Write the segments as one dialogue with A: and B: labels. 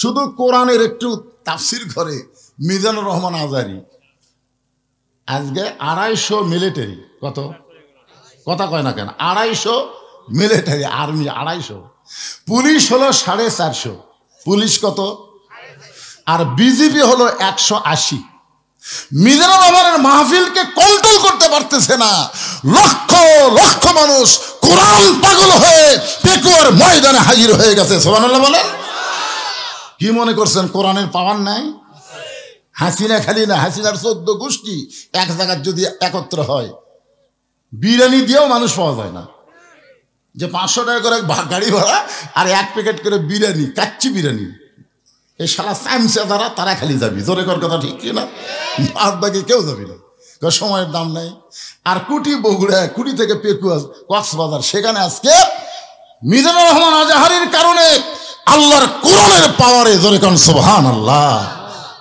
A: শুধু কোরআনের একটু তাফসির করে মিজানুর রহমান আজারি। আজকে 250 মিলিটারি, কত কথা কয় না কেন, 250 মিলিটারি আর্মি, 250, পুলিশ হলো 450, পুলিশ কত, আর বিজেপি হলো 180। মিজানুর রহমানের মাহফিলকে কন্ট্রোল করতে পারতেছে না। লক্ষ লক্ষ মানুষ কোরআন পাগল হয়ে পেকুয়ার ময়দানে হাজির হয়ে গেছে। সুবহানাল্লাহ বলেন। কি মনে করছেন কোরআনের পাওয়ার নাই? হাসিনা খালি না, হাসিনার 14 গোষ্ঠী এক জায়গায় যদি একত্র হয়, বিরিয়ানি দিয়েও মানুষ পাওয়া যায় না। যে 500 টাকা করে গাড়ি ভাড়া আর 1 প্যাকেট করে বিরিয়ানি, কাচ্চি বিরিয়ানি, এই শালা চামচা যারা তারা খালি যাবি। জোরে কর কথা, ঠিক না? বাদ বাকি কেউ যাবি না, সময়ের দাম নাই। আর কুটি বগুড়া, কুটি থেকে পেকুয়া কক্সবাজার, সেখানে আজকে মিজানুর রহমান আজাহারির কারণে আল্লাহর কোরআনের পাওয়ারে, জোরে কর সুবহানাল্লাহ।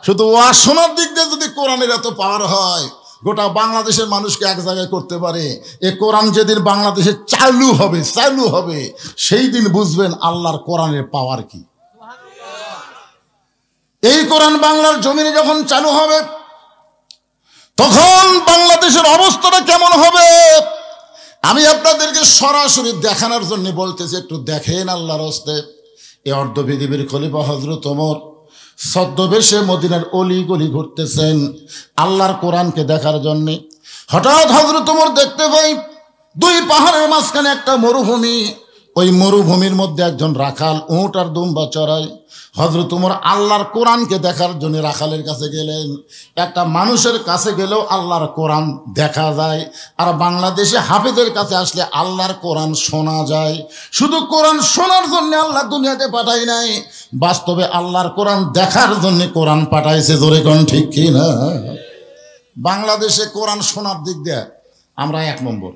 A: শুধু ওয়াজ শোনার দিক দিয়ে যদি কোরআনের এত পাওয়ার হয়, গোটা বাংলাদেশের মানুষকে এক জায়গায় করতে পারে, এ কোরআন যেদিন বাংলাদেশে চালু হবে সেই দিন বুঝবেন আল্লাহর কোরআনের পাওয়ার কি। এই কোরআন বাংলার জমিনে যখন চালু হবে, তখন বাংলাদেশের অবস্থাটা কেমন হবে আমি আপনাদেরকে সরাসরি দেখানোর জন্য বলতেছি। একটু দেখেন আল্লাহর হস্তে। এই অর্ধ পৃথিবীর খলিফা হযরত ওমর ছদ্মবেশে মদিনার অলি গলি ঘুরতেছেন আল্লাহর কোরআনকে দেখার জন্য। হঠাৎ হযরত ওমর দেখতে পাই 2 পাহাড়ের মাঝখানে একটা মরুভূমি। ওই মরুভূমির মধ্যে একজন রাখাল উট আর দুম্বা চড়ায়। হযরত ওমর আল্লাহর কোরআনকে দেখার জন্য রাখালের কাছে গেলেন। একটা মানুষের কাছে গেলেও আল্লাহর কোরআন দেখা যায়, আর বাংলাদেশে হাফেজের কাছে আসলে আল্লাহর কোরআন শোনা যায়। শুধু কোরআন শোনার জন্য আল্লাহ দুনিয়াতে পাঠায় নাই, বাস্তবে আল্লাহর কোরআন দেখার জন্য কোরআন পাঠাইছে। জোরে কোন ঠিক কি না? বাংলাদেশে কোরআন শোনার দিক দিয়ে আমরা 1 নম্বর,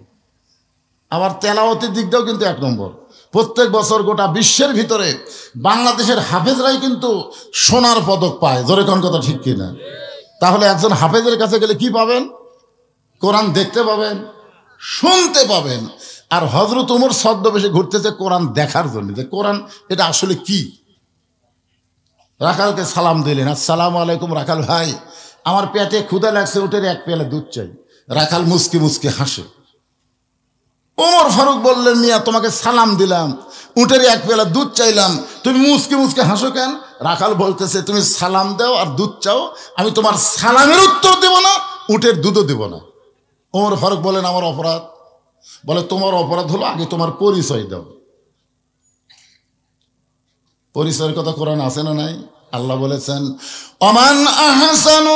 A: আবার তেলাওয়াতের দিক দিয়েও কিন্তু 1 নম্বর। প্রত্যেক বছর গোটা বিশ্বের ভিতরে বাংলাদেশের হাফেজরাই কিন্তু সোনার পদক পায়। জোরে কোন কথা ঠিক কিনা? তাহলে একজন হাফেজের কাছে গেলে কি পাবেন? কোরআন দেখতে পাবেন, শুনতে পাবেন। আর হযরত ওমর ছদ্মবেশে ঘুরতেছে কোরআন দেখার জন্য, যে কোরআন এটা আসলে কি। রাখালকে সালাম দিলেন, আসসালামু আলাইকুম রাখাল ভাই, আমার পেটে ক্ষুধা লাগছে, উঠে 1 পেয়ালা দুধ চাই। রাখাল মুসকি মুসকি হাসে। ওমর ফারুক বললেন, মিয়া তোমাকে সালাম দিলাম, উটের 1 পেয়ালা দুধ চাইলাম, তুমি মুসকে মুসকে হাসো কেন? রাখাল বলতেছে, তুমি সালাম দাও আর দুধ চাও, আমি তোমার সালামের উত্তর দেব না, উটের দুধও দেব না। ওমর ফারুক বলেন, আমার অপরাধ? বলে, তোমার অপরাধ হলো আগে তোমার পরিচয় দাও। পরিচয়ের কথা কোরআন আছে না নাই? আল্লাহ বলেছেন, ওমান আহসানু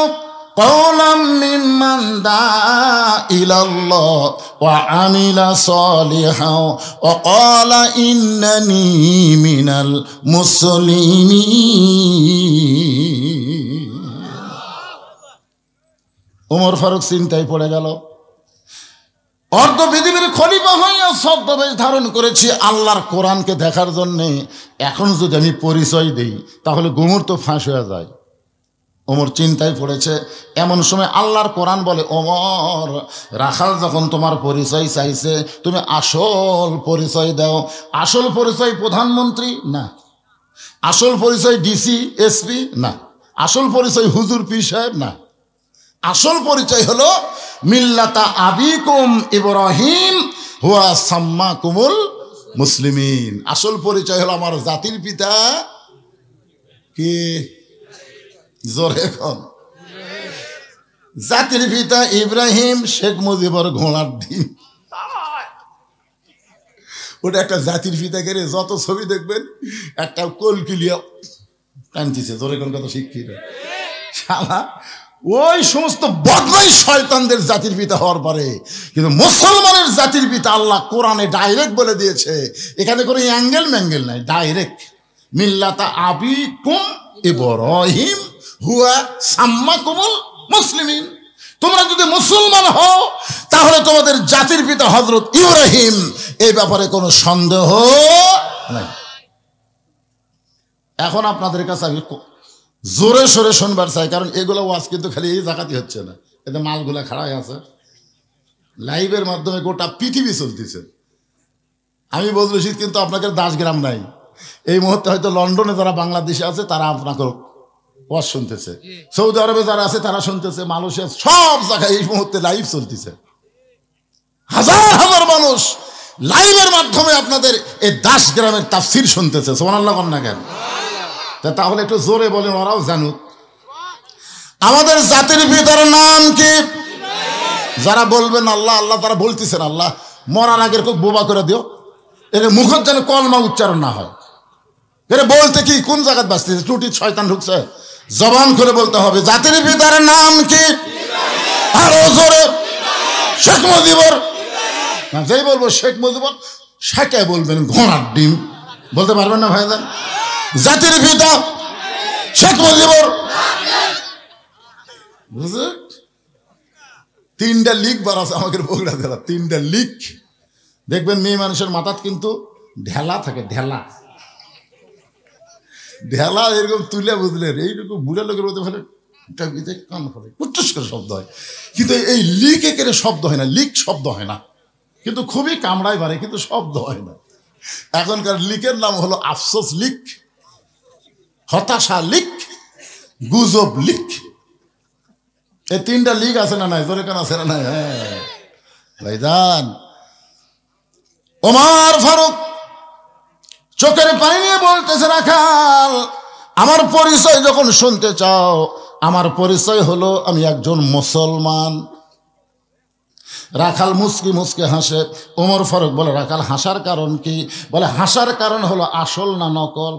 A: কওলাম মিম্মান দাআ ইলাল্লাহ ওয়া আমিলা সলিহাও ওয়া ক্বালা ইন্নানি মিনাল মুসলিমিন। ওমর ফারুক চিন্তায় পড়ে গেল। অর্ধ পৃথিবীর খলিফা হইয়া ছদ্মবেশ ধারণ করেছি আল্লাহর কোরআনকে দেখার জন্যে, এখন যদি আমি পরিচয় দেই তাহলে গুমর তো ফাঁস হয়ে যায়। ওমর চিন্তায় পড়েছে। এমন সময় আল্লাহর কোরআন বলে, ওমর রাখাল যখন তোমার পরিচয় চাইছে, তুমি আসল পরিচয় দাও। আসল পরিচয় প্রধানমন্ত্রী না, আসল পরিচয় ডিসি এসপি না, আসল পরিচয় হুজুর পীর সাহেব না, আসল পরিচয় হলো মিল্লাতা আবিকুম ইব্রাহিম হুয়া সাম্মাকুমুল মুসলিমিন। আসল পরিচয় হলো আমার জাতির পিতা কি? জোরে কন। জাতির পিতা ইব্রাহিম, শেখ মুজিবর ঘোড়ার ডিম। ওটা একটা জাতির পিতা করে যত ছবি দেখবেন একটা কলকিলিয়া টানতেছে। জোরে কোন কথা শিক্ষিত শালা ওই সমস্ত বদমাইশ শয়তানদের জাতির পিতা হওয়ার পরে, কিন্তু মুসলমানের জাতির পিতা আল্লাহ কোরআনে ডাইরেক্ট বলে দিয়েছে। এখানে কোনো অ্যাঙ্গেল ম্যাঙ্গেল নাই, ডাইরেক্ট মিল্লাতা আবিকুম ইব্রাহিম হুয়া সাম্মাকুমুল মুসলিমিন। তোমরা যদি মুসলমান হও তাহলে তোমাদের জাতির পিতা হযরত ইব্রাহিম, এই ব্যাপারে কোনো সন্দেহ নাই। এখন আপনাদের কাছে আমি জোরে সোরে শুনবার চাই, কারণ এগুলো ওয়াজ কিন্তু খালি এই জায়গাতে হচ্ছে না, এতে মালগুলা খাড়াই আছে, লাইভের মাধ্যমে গোটা পৃথিবী চলতেছে। আমি বদরশিদ কিন্তু আপনাদের 10 গ্রাম নাই, এই মুহূর্তে হয়তো লন্ডনে যারা বাংলাদেশে আছে তারা আপনাকে ওয়াজ শুনতেছে, সৌদি আরবে যারা আছে তারা শুনতেছে, মালয়েশিয়া, সব জায়গায় এই মুহূর্তে লাইভ চলতেছে। হাজার হাজার মানুষ লাইভের মাধ্যমে আপনাদের এই 10 গ্রামের তাফসীর শুনতেছে। সুবহানাল্লাহ বলেন না কেন? তাহলে একটু জোরে বলেন, ওরাও জানুক। আমাদের জাতির পিতার নাম কি? যারা বলবেন আল্লাহ আল্লাহ, তারা বলতেছেন আল্লাহ, মরার আগের খুব বোবা করে দিও, এর মুখের যেন কলমা উচ্চারণ না হয়। এর বলতে কি কোন জায়গায় বাঁচতেছে, ত্রুটি শয়তান ঢুকছে, জবান করে বলতে হবে। জাতির পিতার নাম কি? আরো জোরে। শেখ মুজিবুর। যেই বলবো শেখ মুজিবুর, শেখে বলবেন ঘোড়ার ডিম, বলতে পারবেন না ভাইজান? জাতির পিতা শেখ মুজিবুর। বুঝলে 3টা লিক বার আছে আমাদের বগুড়া জেলা, 3টা লিক। দেখবেন মেয়ে মানুষের মাথাত কিন্তু ঢেলা থাকে, ঢেলা ঢেলা এরকম তুলে, বুঝলেন? এইরকম বুড়া লোকের মধ্যে ফেলে কান ফলে উচ্চস করে শব্দ হয়, কিন্তু এই লিক একের শব্দ হয় না, লিক শব্দ হয় না, কিন্তু খুবই কামড়ায় বাড়ে, কিন্তু শব্দ হয় না। এখনকার লিকের নাম হলো আফসোস লিক, হতাশা লিক, গুজব লিক। এই 3টা লিক আছে না নাই? জোরে কেন আছে না নাই? হ্যাঁ ভাইজান, ওমর ফারুক চোখের পানি নিয়ে বলতেছে, রাখাল আমার পরিচয় যখন শুনতে চাও, আমার পরিচয় হলো আমি একজন মুসলমান। রাখাল মুসকি মুসকে হাসে। ওমর ফারুক বলে, রাখাল হাসার কারণ কি? বলে, হাসার কারণ হলো আসল না নকল।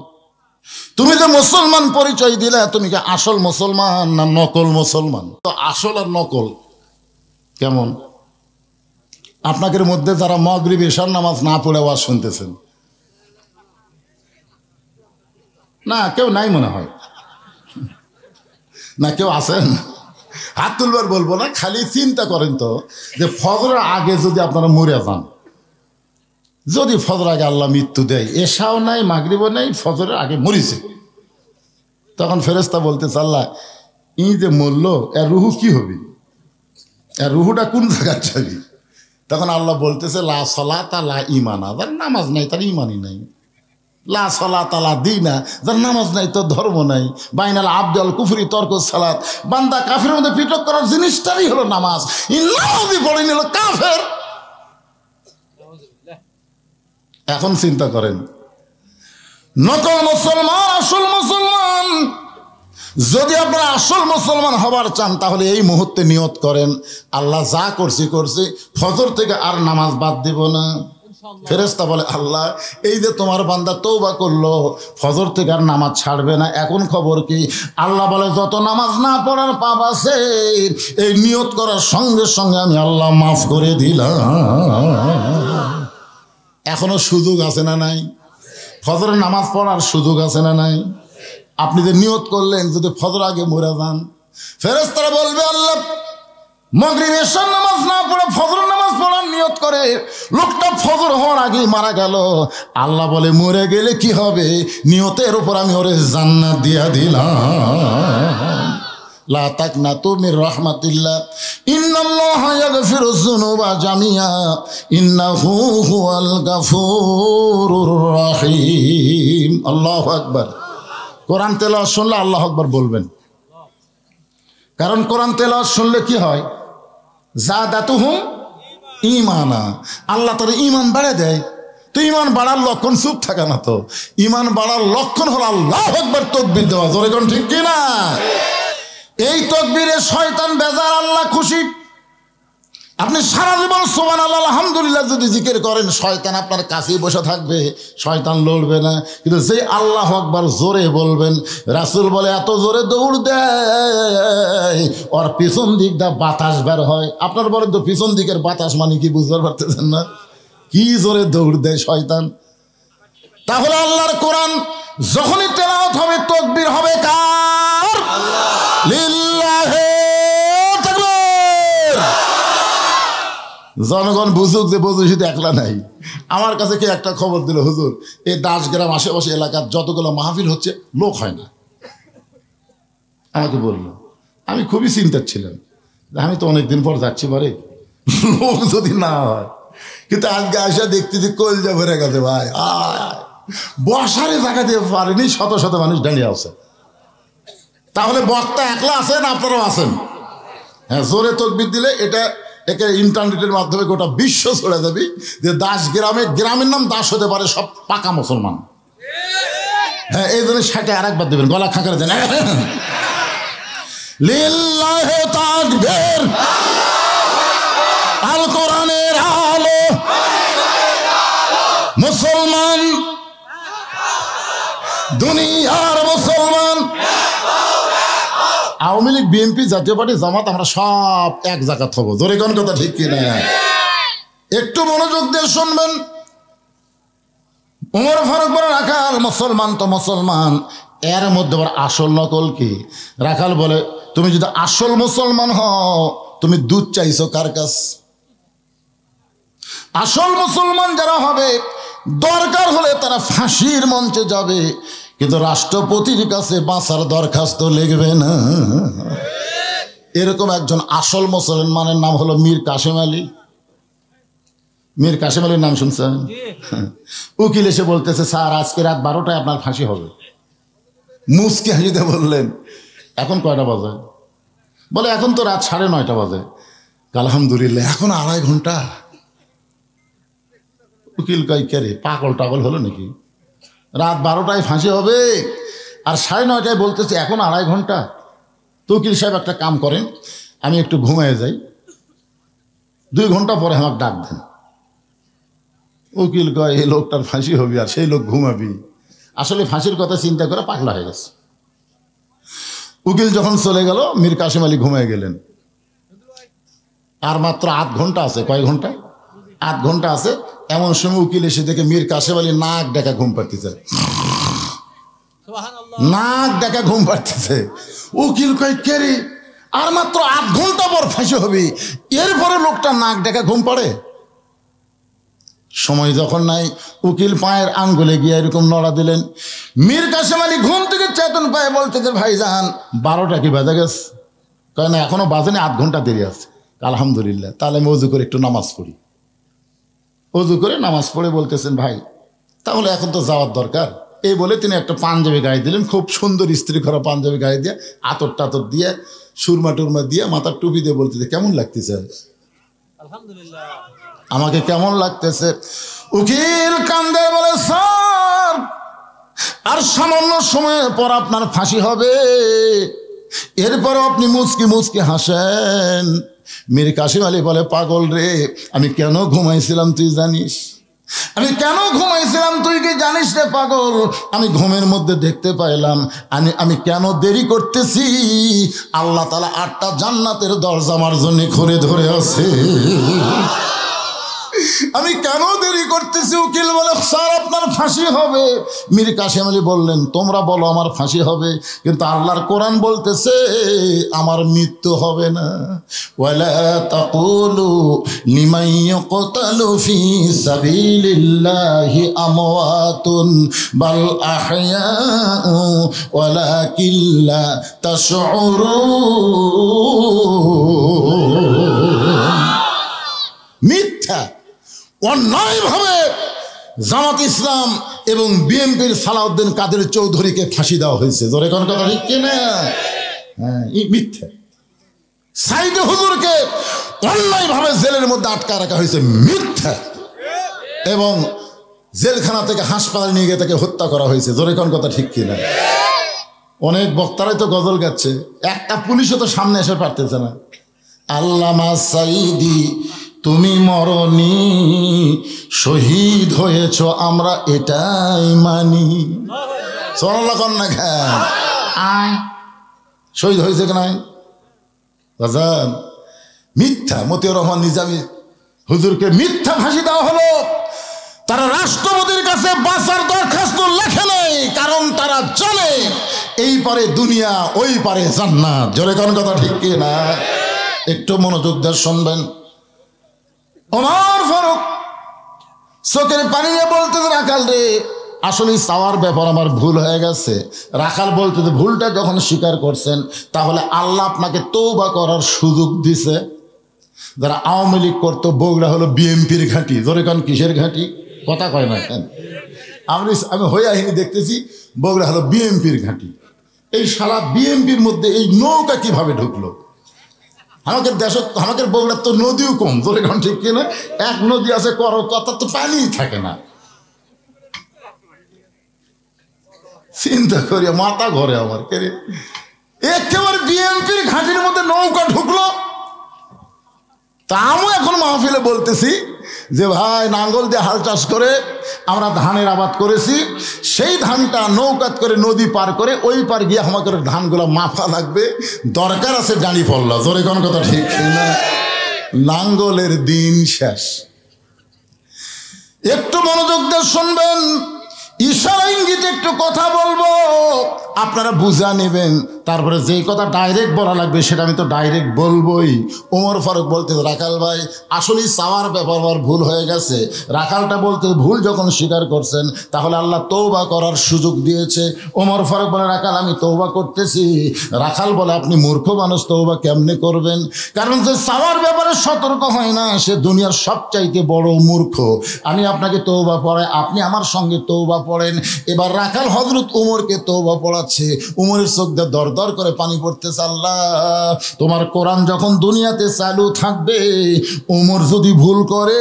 A: তুমি যে মুসলমান পরিচয় দিলে, তুমি কি আসল মুসলমান না নকল মুসলমান? তো আসল আর নকল কেমন? আপনাদের মধ্যে যারা মাগরিব ইশার নামাজ না পড়ে ওয়াজ শুনতেছেন, না কেউ নাই মনে হয়, না কেউ আছেন? হাত তুলবার বলবো না, খালি চিন্তা করেন তো যে ফজরের আগে যদি আপনারা মরে যান, যদি ফজর আগে আল্লাহ মৃত্যু দেয়, এশাও নাই মাগরিবও নাই, ফজরের আগে মরিছে, তখন ফেরেশতা বলতেছে, আল্লাহ ই যে মরল, এর রুহু কি হবে, এর রুহুটা কোন জায়গায় যাবি? তখন আল্লাহ বলতেছে, লা সলাতা লা ঈমানা, যার নামাজ নাই তার ঈমানই নাই। লা সলাতা লা দীনা, যার নামাজ নাই তোর ধর্ম নাই। বাইনাল আবদুল কুফরি তর্ক সালাত, বান্দা কাফের মধ্যে পৃথক করার জিনিসটাই হলো নামাজ। এই নামাজই পড়ে নিল কাফের। এখন চিন্তা করেন, নকল মুসলমান আসল মুসলমান। যদি আপনারা আসল মুসলমান হবার চান, তাহলে এই মুহূর্তে নিয়ত করেন, আল্লাহ যা করছি করছি, ফজর থেকে আর নামাজ বাদ দিব না। ফেরেশতা বলে, আল্লাহ এই যে তোমার বান্দা তওবা করলো, ফজর থেকে আর নামাজ ছাড়বে না, এখন খবর কি? আল্লাহ বলে, যত নামাজ না পড়ার পাপ আছে, এই নিয়ত করার সঙ্গে সঙ্গে আমি আল্লাহ মাফ করে দিলাম। এখনো সুযোগ আছে না নাই? ফজরের নামাজ পড়ার সুযোগ আছে না নাই? আপনি যে নিয়ত করলেন যদি ফজর আগে মরে যান, ফেরেশতারা বলবে, আল্লাহ মাগরিব এশার নামাজ না পড়ে ফজর নামাজ পড়ার নিয়ত করে লোকটা ফজর হওয়ার আগেই মারা গেল। আল্লাহ বলে, মরে গেলে কি হবে? নিয়তের উপর আমি ওরে জান্নাত দিয়া দিলাম। লা তাকনাতু মির রাহমাতিল্লাহ, ইন্নাল্লাহা ইয়াগফিরুয যুনুবা জামিআ, ইন্নাহু হুয়াল গাফুরুর রহিম। আল্লাহু আকবার। কোরআন তেলাওয়াত শুনলে আল্লাহু আকবার বলবেন, কারণ কোরআন তেলাওয়াত শুনলে কি হয়? যাদাতুহুম ঈমানা, আল্লাহ তার ঈমান বাড়ায় দেয়। তো ঈমান বাড়ার লক্ষণ চুপ থাকা না, তো ঈমান বাড়ার লক্ষণ হলো আল্লাহু আকবার তাকবীর দেওয়া। জোরে কোন ঠিক কি না? এই তাকবীরে শয়তান বেজার, আল্লাহ খুশি। আপনি সারা জীবন সুবহানাল্লাহ আলহামদুলিল্লাহ যদি জিকির করেন, শয়তান আপনার কাছেই বসে থাকবে, শয়তান লড়বে না। কিন্তু যে আল্লাহু আকবার জোরে বলবেন, রাসূল বলে এত জোরে দৌড় দেয় ওর পিছন দিক দা বাতাস বের হয়। আপনার বলেন তো পিছন দিকের বাতাস মানে কি? বুঝতে পারতেছেন না? কি জোরে দৌড় দেয় শয়তান। তাহলে আল্লাহর কোরআন যখনই তেলাওয়াত হবে, তাকবীর হবে কার? লিল্লাহি তাকবীর। জনগণ বুঝুক যে বজুশিতে একলা নাই। আমার কাছে কি একটা খবর দিল, হুজুর এই 10 গ্রাম আশেপাশে এলাকার যতগুলো মাহফিল হচ্ছে লোক হয় না। আমাকে বললো, আমি খুবই চিন্তার ছিলাম, আমি তো অনেকদিন পর যাচ্ছি, পরে লোক যদি না হয়। কিন্তু আজকে আসা দেখতেছি কলজা ভরে গেছে ভাই। বসারে জায়গা দিয়ে পারেনি, শত শত মানুষ দাঁড়িয়ে আছে। তাহলে বক্তা একলা আছেন, আপনারাও আছেন। হ্যাঁ, জোরে তাকবীর দিলে একে ইন্টারনেটের মাধ্যমে গোটা বিশ্ব ছড়ে যাবে যে দাস গ্রামের নাম দাস হতে পারে সব পাকা মুসলমান। হ্যাঁ, এই জন্য সেটা আরেকবার দেবেন, গলা খাঁকারে দেন। লিল্লাহি তাকবীর, আল কোরআনের আলো, মুসলমান দুনিয়ার মুসলমান। আওয়ামী লীগ, বিএনপি, জাতীয় পার্টি, জামাত, আমরা সব এক জায়গা হবো। জোরে কোন কথা ঠিক কিনা? একটু মনোযোগ দিয়ে শুনবেন। ওমর ফারুক বলে রাখাল মুসলমান তো মুসলমান, এর মধ্যে আবার আসল নকল কি? রাখাল বলে তুমি যদি আসল মুসলমান হও তুমি দুধ চাইছো কার কাছ? আসল মুসলমান যারা হবে দরকার হলে তারা ফাঁসির মঞ্চে যাবে, কিন্তু রাষ্ট্রপতির কাছে বাঁচার দরখাস্ত লিখবে না। এরকম একজন আসল মুসলমানের নাম হলো মীর কাসেম আলী। মীর কাসেম আলীর নাম শুনছেন? উকিল এসে বলতেছে স্যার আজকে রাত 12টায় আপনার ফাঁসি হবে। মুসকে হাসিতে বললেন এখন কয়টা বাজে? বলে এখন তো রাত 9:30 বাজে। আলহামদুলিল্লাহ, এখন 2.5 ঘন্টা। উকিল কয় কে রে, পাগল টাগল হলো নাকি? রাত 12টায় ফাঁসি হবে আর 9:30টায় বলতেছে এখন 2.5 ঘন্টা। তো উকিল সাহেব একটা কাম করেন, আমি একটু ঘুমায় যাই, 2 ঘন্টা পরে আমাকে ডাক দেন। উকিল কয় এই লোকটার ফাঁসি হবে আর সেই লোক ঘুমাবি? আসলে ফাঁসির কথা চিন্তা করে পাগলা হয়ে গেছে। উকিল যখন চলে গেল মীর কাসেম আলী ঘুমায় গেলেন। আর মাত্র 8 ঘন্টা আছে। কয় ঘন্টা? 8 ঘন্টা আছে। এমন সময় উকিল এসে দেখে মীর কাসেম আলী নাক ডাকা ঘুম পাড়তেছে, নাক ডাকা ঘুম পাড়তেছে। উকিল কয় কে রে, আর মাত্র 8 ঘন্টা পর ফাঁসি হবে, এরপরে লোকটা নাক ডাকা ঘুম পাড়ে? সময় যখন নাই উকিল পায়ের আঙ্গুলে গিয়ে এরকম নড়া দিলেন। মীর কাসেম আলী ঘুম থেকে চেতন পায়ে বলতেছে ভাইজান 12টা কি বাজে গেছে? কয় না এখনো বাজেনি, 8 ঘন্টা দেরি আছে। আলহামদুলিল্লাহ, তাহলে আমি ওযু করে একটু নামাজ পড়ি। ওযু করে নামাজ পড়ে বলতেছেন ভাই তাহলে এখন তো যাওয়ার দরকার। এই বলে তিনি একটা পাঞ্জাবি গায়ে দিলেন, খুব সুন্দর ইস্ত্রি করা পাঞ্জাবি গায়ে দিয়ে, আতর টাতর দিয়ে, সুরমা টুরমা দিয়ে, মাথার টুপি দিয়ে বলতেছে কেমন লাগতেছে? আলহামদুলিল্লাহ, আমাকে কেমন লাগতেছে? উকিল কান্দে বলে স্যার আর সামান্য সময় পর আপনার ফাঁসি হবে, এরপরও আপনি মুচকি মুচকি হাসেন। মীর কাসেম আলী বলে পাগল রে, আমি কেন ঘুমাইছিলাম তুই জানিস? আমি কেন ঘুমাইছিলাম তুই কি জানিস রে পাগল? আমি ঘুমের মধ্যে দেখতে পাইলাম আমি কেন দেরি করতেছি। আল্লাহ তাআলা 8টা জান্নাতের দরজা আমার জন্য খুলে ধরে আছে। আমি কেন দেরি করতেছি? উকিল বলে স্যার আপনার ফাঁসি হবে। মীর কাসেম আলী বললেন তোমরা বলো আমার ফাঁসি হবে, কিন্তু আল্লাহর কোরআন বলতেছে আমার মৃত্যু হবে না। ওয়ালা তাকুলু লিমান ইয়াকতালু ফি সাবিলিল্লাহি আমওয়াতুন বাল আহইয়াউ ওয়ালাকিন লা তাশউরুন। মিথ্যা, অন্যায়ভাবে জামাত ইসলাম এবং বিএনপির সালাউদ্দিন কাদের চৌধুরীকে ফাঁসি দেওয়া হয়েছে। জোরে কোন কথা ঠিক কিনা? হ্যাঁ, মিথ্যা। সাইদে হুজুরকে অন্যায়ভাবে জেলের মধ্যে আটকা রাখা হয়েছে, মিথ্যা। এবং জেলখানা থেকে হাসপাতালে নিয়ে গিয়ে তাকে হত্যা করা হয়েছে। জোরে কোন কথা ঠিক কিনা? অনেক বক্তারাই তো গজল গাচ্ছে, একটা পুলিশও তো সামনে এসে পারতেছে না। আল্লামা সাইদি তুমি মরনি, শহীদ হয়েছ আমরা এটাই মানি। সোনাল্লাহ কন্যা খান শহীদ হয়েছে কি নাই? বাজান মিথ্যা। মতিউর রহমান নিজামী হুজুরকে মিথ্যা ফাঁসি দেওয়া হলো। তারা রাষ্ট্রপতির কাছে বাঁচার দরখাস্ত লেখে নেই, কারণ তারা জানে এই পারে দুনিয়া ওই পারে জান্নাত। জোরে কোন কথা ঠিক কি না? একটু মনোযোগ দিয়ে শুনবেন। ওমর ফারুক চোখের পানি নিয়ে বলতেছে রাখাল রে আসলে চাওয়ার ব্যাপার আমার ভুল হয়ে গেছে। রাখাল বলতেছে ভুলটা যখন স্বীকার করছেন তাহলে আল্লাহ আপনাকে তওবা করার সুযোগ দিছে। যারা আওয়ামী লীগ করতো বগুড়া হলো বিএনপির ঘাঁটি। জোরে কোন কিসের ঘাঁটি? কথা কয় না কেন? আমি হয়ে আহিনি দেখতেছি বগুড়া হলো বিএমপির ঘাঁটি। এই সারা বিএমপির মধ্যে এই নৌকা কিভাবে ঢুকলো? আমাদের দেশ, আমাদের বগুড়ার তো নদীও কম, জোরে কারণ ঠিক কিনা, এক নদী আছে করতোয়া, তো পানিই থাকে না। চিন্তা করি মাথা ঘরে আমার, একেবারে বিএনপির ঘাটির মধ্যে নৌকা ঢুকলো। তা আমি এখন মাহফিলে বলতেছি যে ভাই, নাঙ্গল দিয়ে হাল চাষ করে আমরা ধানের আবাদ করেছি, সেই ধানটা নৌকাত করে নদী পার করে ওই পার গিয়ে আমাদের ধানগুলো মাফা লাগবে, দরকার আছে জানি পড়ল। জোরে কোন কথা ঠিক না? নাঙ্গলের দিন শেষ। একটু মনোযোগ দিয়ে শুনবেন, ইশারা ইঙ্গিতে একটু কথা বলবো, আপনারা বুঝা নেবেন। তারপরে যেই কথা ডাইরেক্ট বলা লাগবে সেটা আমি তো ডাইরেক্ট বলবোই। ওমর ফারুক বলতে, রাখাল ভাই আসলেই চাওয়ার ব্যাপার ভুল হয়ে গেছে। রাখালটা বলতে ভুল যখন স্বীকার করছেন, তাহলে আল্লাহ তওবা করার সুযোগ দিয়েছে। ওমর ফারুক বলে, রাখাল আমি তওবা করতেছি। রাখাল বলে, আপনি মূর্খ মানুষ, তওবা কেমনে করবেন? কারণ যে চাওয়ার ব্যাপারে সতর্ক হয় না সে দুনিয়ার সবচাইতে বড় মূর্খ। আমি আপনাকে তওবা পড়াই, আপনি আমার সঙ্গে তওবা পড়েন। এবার রাখাল হযরত উমরকে তওবা পড়াচ্ছে। উমরের চোখ দিয়ে দর দর করে পানি পড়তেছে। আল্লাহ, তোমার কোরআন যখন দুনিয়াতে চালু থাকবে, উমর যদি ভুল করে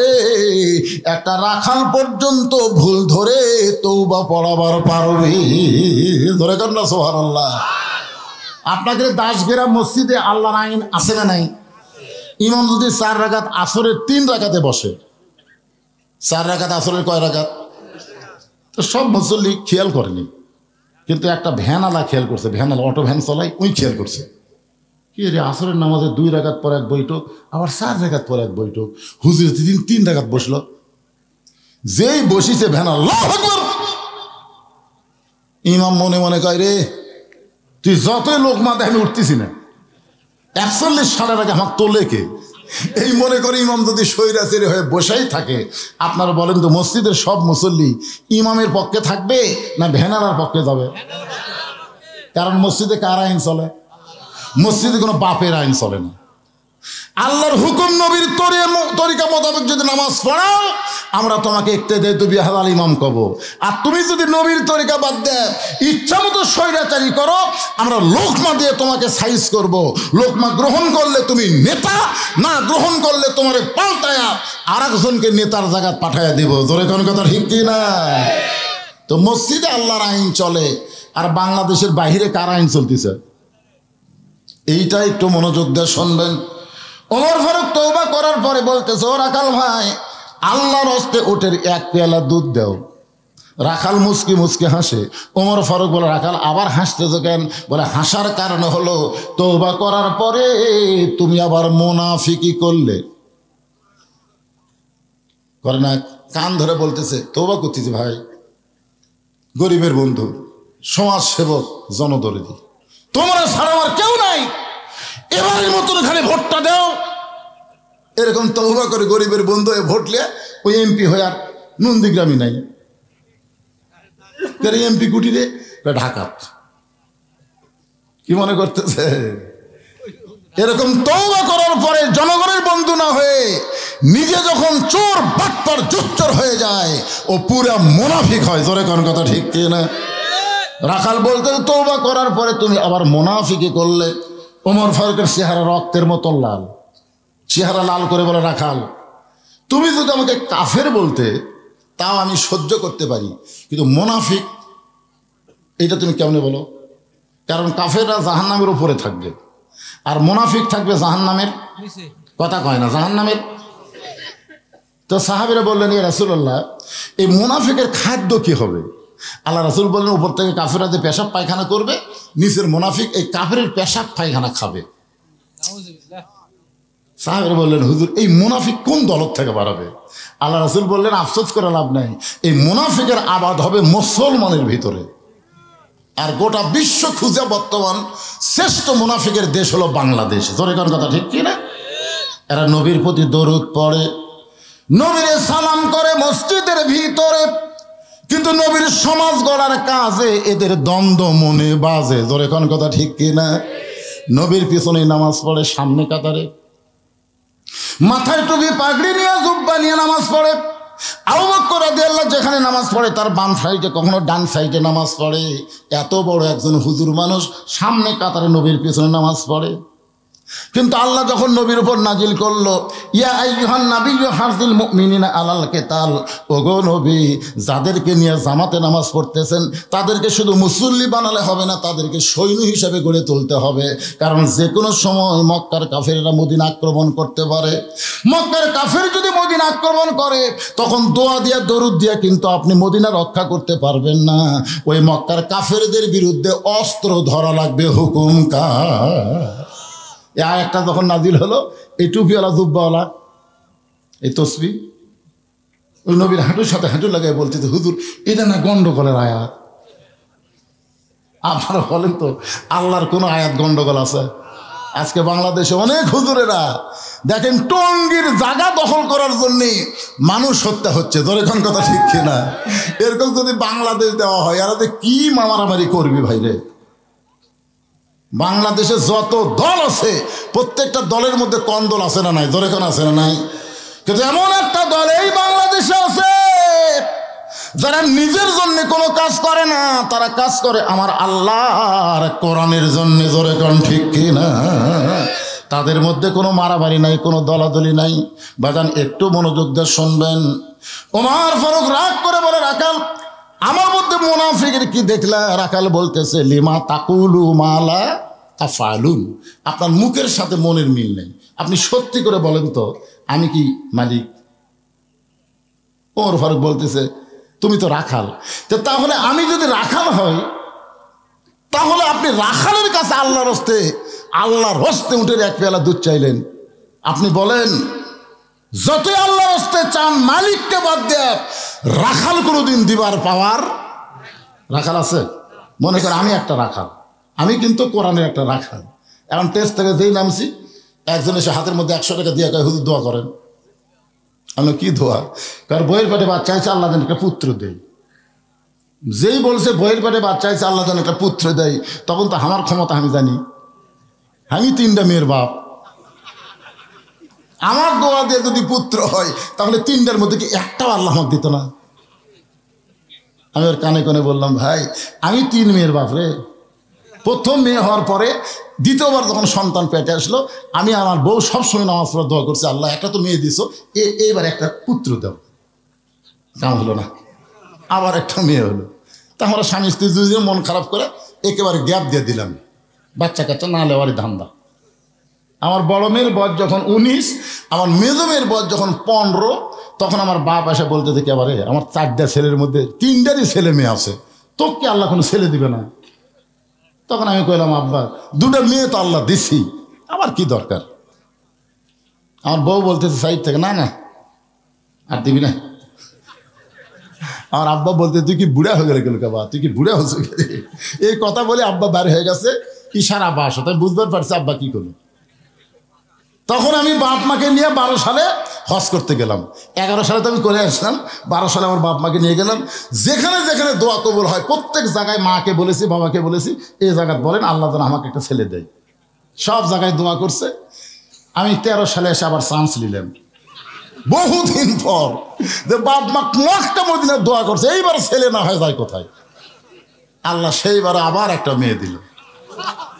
A: একটা রাখাল পর্যন্ত ভুল ধরে তওবা পড়াবার পারবে। ধরে কর না সুবহানাল্লাহ। আপনাদের দাসগেরা মসজিদে আল্লাহর আইন আছে না নাই? ইমাম যদি 4 রাকাত আসরের 3 রাকাতে বসে, 4 রাকাত আসরের কয় রাকাত? তো সব মুসল্লি খেয়াল করেনি, কিন্তু একটা ভ্যানালা খেয়াল করছে। ভ্যানালা অটো ভ্যান চলাই, ওই খেয়াল করছে কি রে, আসরের নামাজে 2 রাকাত পর এক বৈঠক, আবার 4 রাকাত পর এক বৈঠক, হুজুর 3 রাকাত বসলো। যেই বসিছে ভ্যানালা, আল্লাহু আকবার। ইমাম মনে মনে কয়, রে তুই যতই লোক মাতে আমি উঠতেছি না, 41 সালের আগে আমাকে তোলে কে? এই মনে করে ইমাম যদি স্বৈরাচারী হয়ে বসেই থাকে, আপনারা বলেন তো মসজিদের সব মুসল্লি ইমামের পক্ষে থাকবে না ভ্যানালার পক্ষে যাবে? কারণ মসজিদে কার আইন চলে? মসজিদে কোনো বাপের আইন চলে না। আল্লাহর হুকুম নবীর তরিকা মোতাবেক যদি নামাজ পড়াও, আমরা তোমাকে ইক্তেদায়ে বিহাদাল ইমাম কব। আর তুমি যদি নবীর তরিকা বাদ দেয় ইচ্ছা মতো স্বৈরাচারী করো, আমরা লোকমা দিয়ে তোমাকে সাইজ করব। লোকমা গ্রহণ করলে তুমি নেতা, না গ্রহণ করলে তোমার পাল্টায়া আর একজনকে নেতার জায়গা পাঠাইয়া দিব। জোরে কোন কথা ঠিক কি না? তো মসজিদে আল্লাহর আইন চলে, আর বাংলাদেশের বাইরে কার আইন চলতেছে? এইটা একটু মনোযোগ দিয়ে শুনবেন। ওমর ফারুক তওবা করার পরে বলতেছে, ও রাখাল ভাই, আল্লাহর হস্তে ওটের 1 পেয়ালা দুধ দাও। রাখাল মুচকি মুচকি হাসে। ওমর ফারুক বলে, রাখাল আবার হাসতেছো কেন? বলে, হাসার কারণ হলো তওবা করার পরে তুমি আবার মুনাফিকি করলে। করে না, কান ধরে বলতেছে, তওবা করতেছি ভাই, গরিবের বন্ধু, সমাজ সেবক, জনদরদি, তোমরা ছাড়া আমার কেউ নাই, এবারের মতন এখানে ভোটটা দাও। এরকম তওবা করে গরিবের বন্ধু হয়ে ভোটলে ওই এমপি হয়ে আর নন্দীগ্রামই নাই। এমপি কুটিরে ঢাকাত কি মনে করতেছে? এরকম তওবা করার পরে জনগণের বন্ধু না হয়ে নিজে যখন চোর বাটপার জুচ্চর হয়ে যায়, ও পুরা মুনাফিক হয়। জোরে কোন কথা ঠিক কি না? রাখাল বলতে, তওবা করার পরে তুমি আবার মুনাফিকি করলে। ওমর ফারুকের চেহারা রক্তের মতো লাল, চেহারা লাল করে বলে, রাখাল তুমি যদি আমাকে কাফের বলতে তাও আমি সহ্য করতে পারি, কিন্তু মুনাফিক এটা তুমি কেমনে বলো? কারণ কাফেররা জাহান্নামের উপরে থাকবে, আর মুনাফিক থাকবে জাহান্নামের, কথা কয় না, জাহান্নামের। তো সাহাবীরা বললেন, ইয়া রাসূলুল্লাহ, এই মুনাফিকের খাদ্য কি হবে? আল্লাহ রাসূল বললেন, উপর থেকে কাফেররা যে পেশাব পায়খানা করবে, নিচের মুনাফিক এই কাফেরের পেশাব পায়খানা খাবে। সাহাবীরা বললেন, হুজুর এই মুনাফিক কোন দলত থেকে বাড়াবে? আল্লাহ রাসূল বললেন, আফসোস করে লাভ নাই, এই মুনাফিকের আবাদ হবে মুসলমানের ভিতরে। আর গোটা বিশ্ব খুঁজে বর্তমান শ্রেষ্ঠ মুনাফিকের দেশ হলো বাংলাদেশ। জোরে কোন কথা ঠিক কি না? এরা নবীর প্রতি দরুদ পড়ে, নবীরে সালাম করে মসজিদের ভিতরে, কিন্তু নবীর সমাজ গড়ার কাজে এদের দ্বন্দ্ব মনে বাজে। জোরে কোন কথা ঠিক কি না? নবীর পিছনে নামাজ পড়ে, সামনে কাতারে, মাথায় টুপি পাগড়ি নিয়ে জুব্বা নিয়ে নামাজ পড়ে, আবু বকর রাদিয়াল্লাহু যেখানে নামাজ পড়ে তার বাম সাইডে কখনো ডান সাইডে নামাজ পড়ে। এত বড় একজন হুজুর মানুষ সামনে কাতারে নবীর পেছনে নামাজ পড়ে। কিন্তু আল্লাহ যখন নবীর উপর নাজিল করলো, ইয়া আইয়ুহান নাবিয়্যু হারজিল মুমিনিনা আলাল কিতাল, ওগো নবী যাদেরকে নিয়ে জামাতে নামাজ পড়তেছেন তাদেরকে শুধু মুসল্লি বানালে হবে না, তাদেরকে সৈন্য হিসেবে গড়ে তুলতে হবে। কারণ যে কোনো সময় মক্কার কাফেররা মদিনা আক্রমণ করতে পারে। মক্কার কাফের যদি মদিনা আক্রমণ করে তখন দোয়া দিয়া দরুদ দিয়া কিন্তু আপনি মদিনা রক্ষা করতে পারবেন না। ওই মক্কার কাফেরদের বিরুদ্ধে অস্ত্র ধরা লাগবে। হুকুম কার? এই আয়াতটা যখন নাজিল হলো, এই টুপিওয়ালা জুব্বাওয়ালা এই তসবি ওই নবীর হাঁটুর সাথে হাঁটু লাগাই বলতেছে, হুজুর এটা না গন্ডগোলের আয়াত। আপনারা বলেন তো আল্লাহর কোনো আয়াত গন্ডগোল আছে? আজকে বাংলাদেশে অনেক হুজুরেরা দেখেন টঙ্গীর জায়গা দখল করার জন্য মানুষ হত্যা হচ্ছে। ধরে কোন কথা ঠিক কিনা? এরকম যদি বাংলাদেশ দেওয়া হয় আর কি মারামারি করবি ভাই রে। বাংলাদেশে যত দল আছে প্রত্যেকটা দলের মধ্যে কন্দল আছে না নাই? ধরে কোন আছে না নাই? কিন্তু এমন একটা দল এই বাংলাদেশে আছে যারা নিজের জন্য কোনো কাজ করে না, তারা কাজ করে আমার আল্লাহর কোরআনের জন্য। ধরে কোন ঠিক কিনা? তাদের মধ্যে কোনো মারামারি নাই, কোনো দলাদলি নাই। বাজান একটু মনোযোগ দিয়ে শুনবেন। ওমর ফারুক রাগ করে বলে, রাখাল আমার মধ্যে মুনাফিকের কি দেখলা? রাখাল বলতেছে, লিমা তাকুলু মালা তাফালুন, আপনার মুখের সাথে মনের মিল নেই। আপনি সত্যি করে বলেন তো আমি কি মালিক? ওমর ফারুক বলতেছে, তুমি তো রাখাল, তাহলে আমি যদি রাখাল হই তাহলে আপনি রাখালের কাছে আল্লাহর হস্তে উঠে এক পেয়ালা দুধ চাইলেন। আপনি বলেন যতই আল্লাহর হস্তে চান, মালিককে বাদ দেয় রাখাল কোনোদিন দিবার পাওয়ার রাখাল আছে? মনে করেন আমি একটা রাখাল, আমি কিন্তু কোরআনের একটা রাখাল। এখন টেস্ট থেকে যেই নামছি একজন এসে হাতের মধ্যে 100 টাকা দিয়ে কয়, হুজুর দোয়া করেন। আমি কি দোয়া? কারণ বইয়ের পেটে বাচ্চা আছে, আল্লাহ যেন একটা পুত্র দেয়। যেই বলছে বইয়ের পেটে বাচ্চা আছে আল্লাহ যেন একটা পুত্র দেয়, তখন তো আমার ক্ষমতা আমি জানি। আমি 3টা মেয়ের বাপ, আমার দোয়া দিয়ে যদি পুত্র হয় তাহলে 3টার মধ্যে কি একটাও আল্লাহ আমাকে দিত না? আমি ওর কানে কানে বললাম, ভাই আমি 3 মেয়ের বাপ রে। প্রথম মেয়ে হওয়ার পরে দ্বিতীয়বার যখন সন্তান পেটে আসলো, আমি আমার বউ সবসময় নামাজ পড়ে দোয়া করছি, আল্লাহ একটা তো মেয়ে দিছো, এইবার একটা পুত্র দাও। কাম হলো না, আবার একটা মেয়ে হলো। তা আমরা স্বামী স্ত্রী দুজন মন খারাপ করে একেবারে গ্যাপ দিয়ে দিলাম, বাচ্চা কাচ্চা না লেওয়ারই ধান্দা। আমার বড় মেয়ের বয়স যখন 19, আমার মেজো মেয়ের বয়স যখন 15, তখন আমার বাপ এসে বলতে থেকে, আবার আমার 4টা ছেলের মধ্যে 3টারই ছেলে মেয়ে আছে, তোকে আল্লাহ কোনো ছেলে দিবে না? তখন আমি কইলাম, আব্বা 2টা মেয়ে তো আল্লাহ দিছি, আবার কি দরকার? আমার বউ বলতেছে সাইড থেকে, না না আর দিবি না। আমার আব্বা বলতে, তুই কি বুড়া হয়ে গেলে বাবা, তুই কি বুড়া হচ্ছে? এই কথা বলে আব্বা বার হয়ে গেছে ইশারা বাস, তাই বুঝবার পারছে আব্বা কি করলো। তখন আমি বাপ মাকে নিয়ে 12 সালে হজ করতে গেলাম। 11 সালে তো আমি করে আসলাম, 12 সালে আমার বাপ মাকে নিয়ে গেলাম। যেখানে যেখানে দোয়া কবুল হয় প্রত্যেক জায়গায় মাকে বলেছি, বাবাকে বলেছি, এই জায়গায় বলেন আল্লাহ যেন আমাকে একটা ছেলে দেয়। সব জায়গায় দোয়া করছে। আমি 13 সালে এসে আবার চান্স নিলাম বহুদিন পর, যে বাপ মা একটা মদিনার দোয়া করছে, এইবার ছেলে না হয়ে যায় কোথায়? আল্লাহ সেইবার আবার একটা মেয়ে দিল।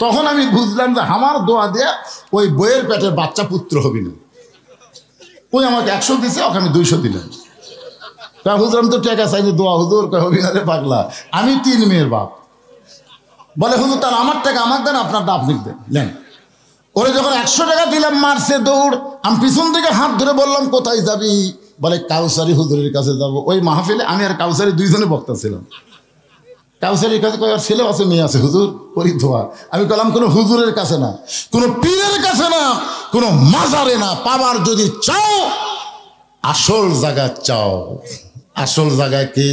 A: তখন আমি বুঝলাম যে আমার দোয়া দিয়ে ওই বইয়ের পেটের বাচ্চা পুত্র হবি না। ওই আমাকে 100 দিছে, ওকে আমি 200 দিলাম। তা হুজুর আমি তো টাকা চাইনি, দোয়া হুজুর হবি না রে পাগলা, আমি 3 মেয়ের বাপ। বলে হুজুর তার আমার টাকা আমার দেন, আপনারটা আপনি দেন। ওরে যখন 100 টাকা দিলাম মারছে দৌড়। আমি পিছন থেকে হাত ধরে বললাম, কোথায় যাবি? বলে কাউসারি হুজুরের কাছে যাব। ওই মাহফিলে আমি আর কাউসারি 2জনে বক্তা ছিলাম। কাউসারির কাছে কয়, ছেলে আছে মেয়ে আছে হুজুর, ওই দোয়া। আমি বললাম কোনো হুজুরের কাছে না, কোনো পীরের কাছে না, কোনো মাজারে না, পাবার যদি চাও আসল জায়গা চাও। আসল জায়গা কি?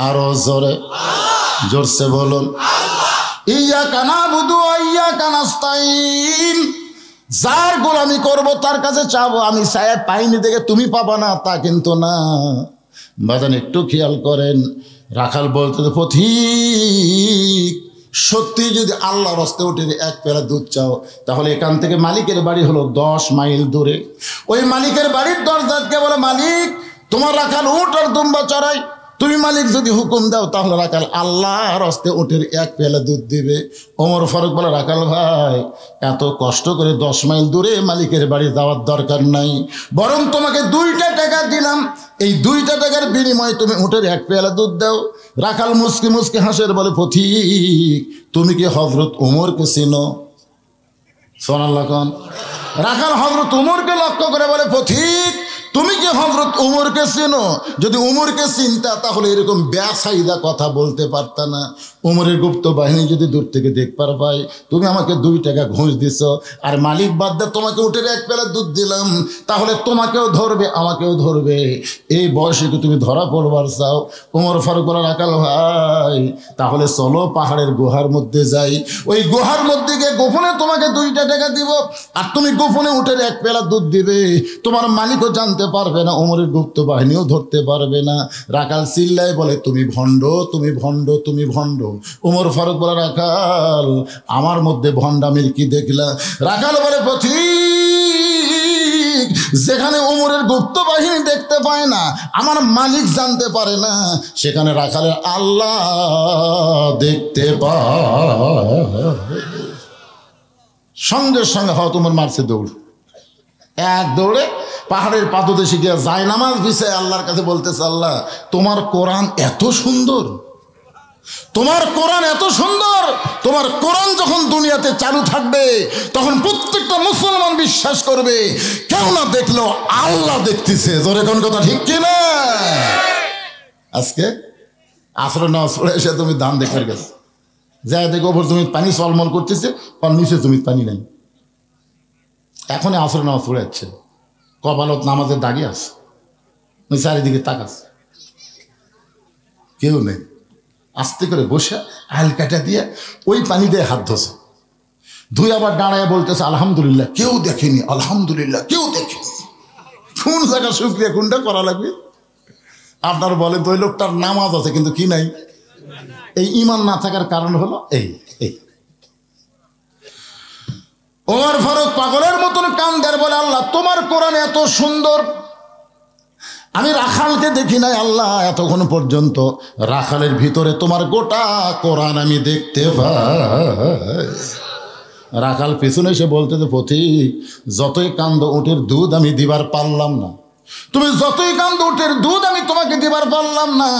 A: আরো জোরে জোরসে বলুন, ইয়াকা নাবুদু ওয়া ইয়াকা নাস্তাইন। যার গোলামি করব তার কাছে চাবো, আমি চাই পাইনি দেখে তুমি পাবা না তা কিন্তু না। বাজান একটু খেয়াল করেন, রাখাল বলতে পথিক সত্যি যদি আল্লাহর রাস্তায় উঠে 1 পেয়ালা দুধ চাও, তাহলে এখান থেকে মালিকের বাড়ি হলো 10 মাইল দূরে। ওই মালিকের বাড়ির দরজাকে বলে, মালিক তোমার রাখাল উট আর দুম্বা চড়াই, তুমি মালিক যদি হুকুম দাও তাহলে রাখাল আল্লাহর হস্তে উটের এক পেয়ালা দুধ দিবে। ওমর ফারুক বলে, রাখাল ভাই, এত কষ্ট করে 10 মাইল দূরে মালিকের বাড়ি যাওয়ার দরকার নাই, বরং তোমাকে 2টা টাকা দিলাম, এই 2টা টাকার বিনিময়ে তুমি উটের এক পেয়ালা দুধ দাও। রাখাল মুসকি মুসকি হাসের বলে, পথিক, তুমি কি হযরত ওমরকে চিনো? সুবহানাল্লাহ কোন। রাখাল হযরত ওমরকে লক্ষ্য করে বলে, পথিক, তুমি কি হযরত ওমরকে চেনো? যদি ওমরকে চিনতা তাহলে এরকম বেসাইদা কথা বলতে পারতা না। ওমরের গুপ্ত বাহিনী যদি দূর থেকে দেখবার পাই, তুমি আমাকে 2 টাকা ঘুষ দিছ, আর মালিক বাদ দিয়ে তোমাকে উঠে এক পেলা দুধ দিলাম, তাহলে তোমাকেও ধরবে আমাকেও ধরবে। এই বয়সে কি তুমি ধরা পড়বার চাও? ওমর ফারুক বলে, রাখাল ভাই, তাহলে চলো পাহাড়ের গুহার মধ্যে যাই, ওই গুহার মধ্যে গিয়ে গোপনে তোমাকে 2টা টাকা দিব, আর তুমি গোপনে উঠে এক পেলা দুধ দিবে, তোমার মালিকও জানতে পারবে না, ওমরের গুপ্ত বাহিনীও ধরতে পারবে না। রাখাল চিল্লায় বলে, তুমি ভণ্ড, তুমি ভণ্ড, তুমি ভণ্ড। ওমর ফারুক বলে, রাখাল, আমার মধ্যে ভণ্ডামির কি দেখলা? রাখাল বলে, পথিক, যেখানে ওমরের গুপ্ত বাহিনী দেখতে পায় না, আমার মালিক জানতে পারে না, সেখানে রাখালের আল্লাহ দেখতে পায়। সঙ্গে সঙ্গে হয়তো তোমার মারছে দৌড়, এক দৌড়ে পাহাড়ের পাদদেশে গিয়ে জায়নামাজ বিছায় আল্লাহর কাছে বলতেছে, আল্লাহ, তোমার কোরআন এত সুন্দর, তোমার কোরআন এত সুন্দর, তোমার কোরআন যখন দুনিয়াতে চালু থাকবে তখন প্রত্যেকটা মুসলমান বিশ্বাস করবে, কেউ না দেখলেও আল্লাহ দেখতেছে। জোরে কোন কথা ঠিক কিনা? আজকে আসরে নামাজ পড়ে এসে তুমি ধান দেখার গেছে, যাই দেখো ওপর তুমি পানি চলমল করতেছে, আর নিচে তুমি পানি নাই। এখনই আসরে নামাজ পড়ে যাচ্ছে, কপালত নামাজের দাগি আছে, চারিদিকে তাকাস, কেউ নেই। আস্তে করে বসে আইল কাটা দিয়ে ওই পানি দিয়ে হাত ধোছে, ধুয়ে আবার দাঁড়ায় বলতেছে, আলহামদুলিল্লাহ, কেউ দেখেনি, আলহামদুলিল্লাহ, কেউ দেখেনি। কোন জায়গা শুক্রিয়া কোনটা করা লাগবে? আপনার বলে তো ওই লোকটার নামাজ আছে কিন্তু কি নাই? এই ঈমান না থাকার কারণ হলো এই। ওমর ফারুক পাগলের মতন কান্দের বলে, আল্লাহ, তোমার কোরআন এত সুন্দর, আমি রাখালকে দেখি নাই আল্লাহ, এতক্ষণ পর্যন্ত রাখালের ভিতরে তোমার গোটা কোরআন আমি দেখতে পাই। রাখাল পিছনে এসে বলতেছে, পথিক, যতই কান্দ উটের দুধ আমি দিবার পারলাম না, তুমি যতই কান্দ উটের দুধ আমি তোমাকে দিবার পারলাম না।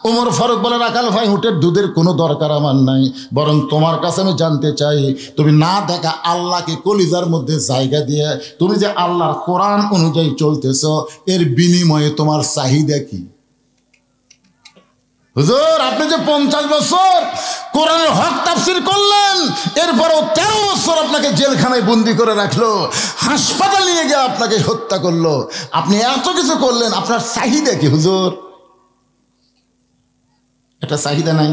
A: ওমর ফারুক বলে, রাখাল ভাই, উটের দুধের কোনো দরকার আমার নাই, বরং তোমার কাছে আমি জানতে চাই, তুমি না দেখা আল্লাহকে কলিজার মধ্যে জায়গা দিয়ে তুমি যে আল্লাহর কোরআন অনুযায়ী চলতেছ, এর বিনিময়ে তোমার চাহিদা কি? হুজুর, আপনি যে 50 বছর কোরআনের হক তাফসীর করলেন, এরপরও 13 বছর আপনাকে জেলখানায় বন্দি করে রাখলো, হাসপাতাল নিয়ে গিয়ে আপনাকে হত্যা করলো, আপনি এত কিছু করলেন, আপনার চাহিদা কি হুজুর? এটা চাহিদা নাই?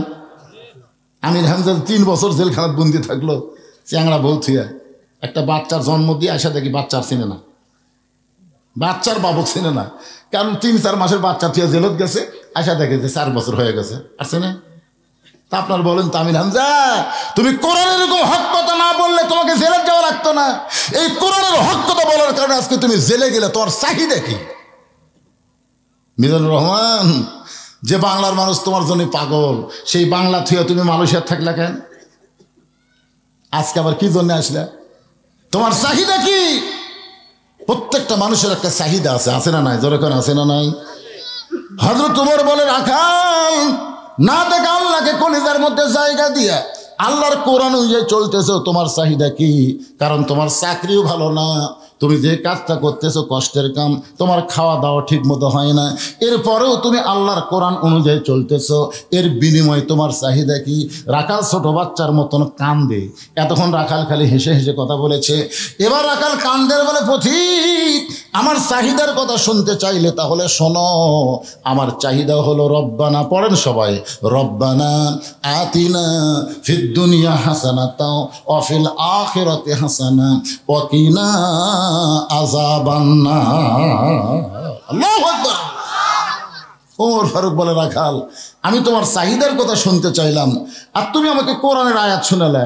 A: আমির হামজা 3 বছর জেলখানায় বন্দি থাকলো, চ্যাংড়া বউ থুয়া, একটা বাচ্চার জন্ম দিয়ে আসা দেখি বাচ্চার চিনে না, বাচ্চার বাবক চিনে না, কারণ 3-4 মাসের বাচ্চা থুয়া জেলত গেছে, আসা দেখে যে 4 বছর হয়ে গেছে, আর চিনে। তা আপনার বলেন তো আমির হামজা, তুমি কোরআনের এরকম হক কথা না বললে তোমাকে জেলে যাওয়া লাগতো না, এই কোরআনের হক কথা বলার কারণে আজকে তুমি জেলে গেলে, তোমার চাহিদা কি? মিজানুর রহমান, যে বাংলার মানুষ তোমার জন্য পাগল, সেই বাংলা থুয়া তুমি মালয়েশিয়ার থাকলে কেন? আজকে আবার কি জন্য আসলে? তোমার চাহিদা কি? প্রত্যেকটা মানুষের একটা চাহিদা আছে, আছে না নাই? জোরে কোন আছে না নাই? হযরত ওমর বলে, রাখাল, না দেখা আল্লাহকে কলিজার মধ্যে জায়গা দিয়া আল্লাহর কোরআন অনুযায়ী চলতেছো, তোমার চাহিদা কি? কারণ তোমার চাকরিও ভালো না, তুমি যে কাজটা করতেছো কষ্টের কাম, তোমার খাওয়া দাওয়া ঠিক মতো হয় না, এরপরেও তুমি আল্লাহর কোরআন অনুযায়ী চলতেছো, এর বিনিময়ে তোমার চাহিদা কি? রাখাল ছোট বাচ্চার মতন কান্দে। এতক্ষণ রাখাল খালি হেসে হেসে কথা বলেছে, এবার রাখাল কান্দের বলে, পথিক, আমার চাহিদার কথা শুনতে চাইলে তাহলে শোনো, আমার চাহিদা হলো রব্বানা, পড়েন সবাই, রব্বানা আতিনা ফিদ দুনিয়া হাসানাতাও ওয়া ফিল আখিরাতি হাসানা ওয়া কিনা আযাবান্নার। আল্লাহু আকবার। ওমর ফারুক বলে, রাখাল, আমি তোমার চাহিদার কথা শুনতে চাইলাম, আর তুমি আমাকে কোরআনের আয়াত শোনালে।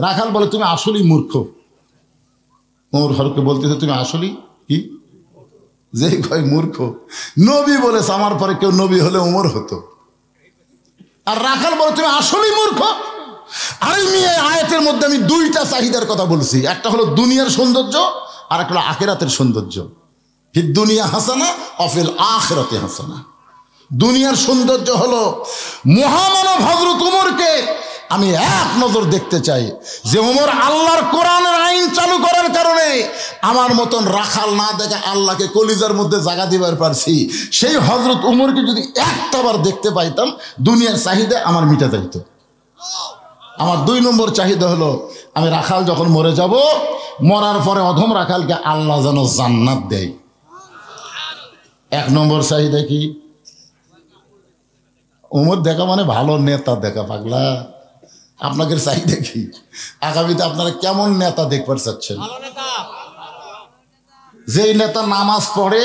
A: রাখাল বলে, তুমি আসলেই মূর্খ। ওমর ফারুককে বলতেছে, তুমি আসলেই কি যে কয় মূর্খ, নবী বলেছে আমার পরে কেউ নবী হলে ওমর হতো। আর রাখাল বলে তুমি আসলেই মূর্খ। আমি এই আয়াতের মধ্যে আমি দুইটা চাহিদার কথা বলছি, একটা হলো দুনিয়ার সৌন্দর্য আর একটা হলো আখিরাতের সৌন্দর্য। ফিদ দুনিয়া হাসানা অফিল আখিরাতে হাসানা। দুনিয়ার সৌন্দর্য হলো মহামানব হযরত উমরকে আমি এক নজর দেখতে চাই, যে উমর আল্লাহর কোরআনের আইন চালু করার কারণে আমার মতন রাখাল না দেখে আল্লাহকে কলিজার মধ্যে জায়গা দিবার পারছি। সেই হযরত উমরকে যদি একটাবার দেখতে পাইতাম, দুনিয়ার চাহিদা আমার মিটা যাইত। আমার 2 নম্বর চাহিদা হলো আমি রাখাল যখন মরে যাব, মরার পরে অধম রাখালকে আল্লাহ যেন জান্নাত দেয়। 1 নম্বর চাহিদা কি? উমর দেখা মানে ভালো নেতা দেখা। পাগলা, আপনাদের চাহিদা কি? আগামীতে আপনারা কেমন নেতা দেখবার চাচ্ছেন? যেই নেতা নামাজ পড়ে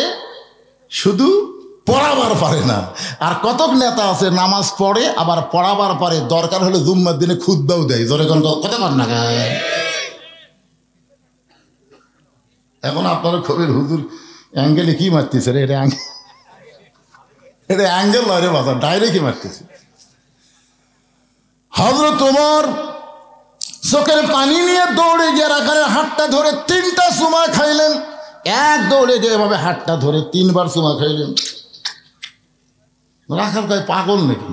A: শুধু পড়াবার পারে না, আর কতক নেতা আছে নামাজ পড়ে আবার পড়াবার পারে, দরকার হলে জুম্মার দিনে খুতবাও দেয়। জোরে কোন কথা কর না। এখন আপনারা খবির হুজুর অ্যাঙ্গেলে কি মারতেছে রে? এটা অ্যাঙ্গেল নয় রে বাবা, ডাইরেক্টই মারতেছে। হযরত ওমর চোখের পানি নিয়ে দৌড়ে গিয়ে রাখালের হাতটা ধরে 3টা চুমা খাইলেন। এক দৌড়ে গিয়ে এভাবে হাতটা ধরে 3বার চুমা খাইলেন। রাখাল কয় পাগল নাকি,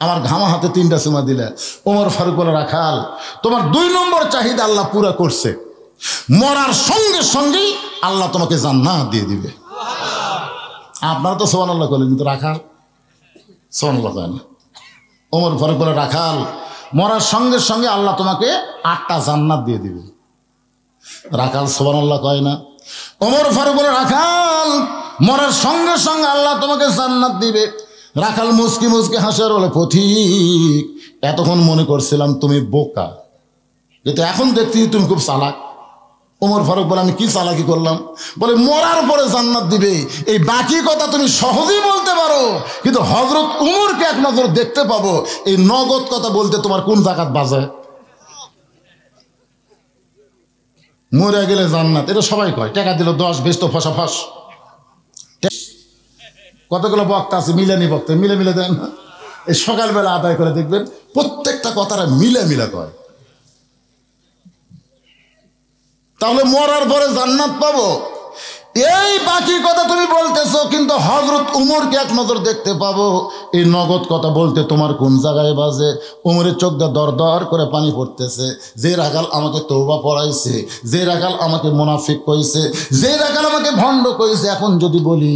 A: আমার ঘামা হাতে 3টা চুমা দিলে? ওমর ফারুক বলে রাখাল, তোমার 2 নম্বর চাহিদা আল্লাহ পুরা করছে, মরার সঙ্গে সঙ্গেই আল্লাহ তোমাকে জান্নাত দিয়ে দিবে। আপনারা তো সুবহানাল্লাহ বলেন, কিন্তু রাখাল সুবহানাল্লাহ কয় না। ওমর ফারুক বলে রাখাল, মরার সঙ্গে সঙ্গে আল্লাহ তোমাকে 8টা জান্নাত দিয়ে দিবে। রাখাল সুবহানাল্লাহ কয় না। ওমর ফারুক বলে রাখাল, মরার সঙ্গে সঙ্গে আল্লাহ তোমাকে জান্নাত দিবে। রাখাল মুসকি মুসকি হাসে বলে পথিক, এতক্ষণ মনে করছিলাম তুমি বোকা, কিন্তু এখন দেখছি তুমি খুব চালাক। ওমর ফারুক বলে আমি কি চালাকি করলাম? বলে মরার পরে জান্নাত দিবে, এই বাকি কথা তুমি সহজেই বলতে পারো, কিন্তু হযরত উমরকে এক নজর দেখতে পাবো, এই নগদ কথা বলতে তোমার কোন জাকাত বাজে? মরে গেলে জান্নাত, এটা সবাই কয়। টাকা দিল 10 20 তো ফসা ফস। কতগুলো বক্তা আছে মিলানি বক্তা, মিলে মিলে দেন। এই সকালবেলা আদায় করে দেখবেন প্রত্যেকটা কথাটা মিলে মিলে কয়। তাহলে মরার পরে জান্নাত পাবো, এই বাকি কথা তুমি বলতেছো, কিন্তু হযরত উমরকে এক নজর দেখতে পাবো, এই নগদ কথা বলতে তোমার কোন জায়গায় বাজে? উমরের চোখ দিয়ে দর দর করে পানি পড়তেছে। যে রাখাল আমাকে তওবা পড়াইছে, যে রাখাল আমাকে মুনাফিক কইছে, যে রাখাল আমাকে ভণ্ড কইছে, এখন যদি বলি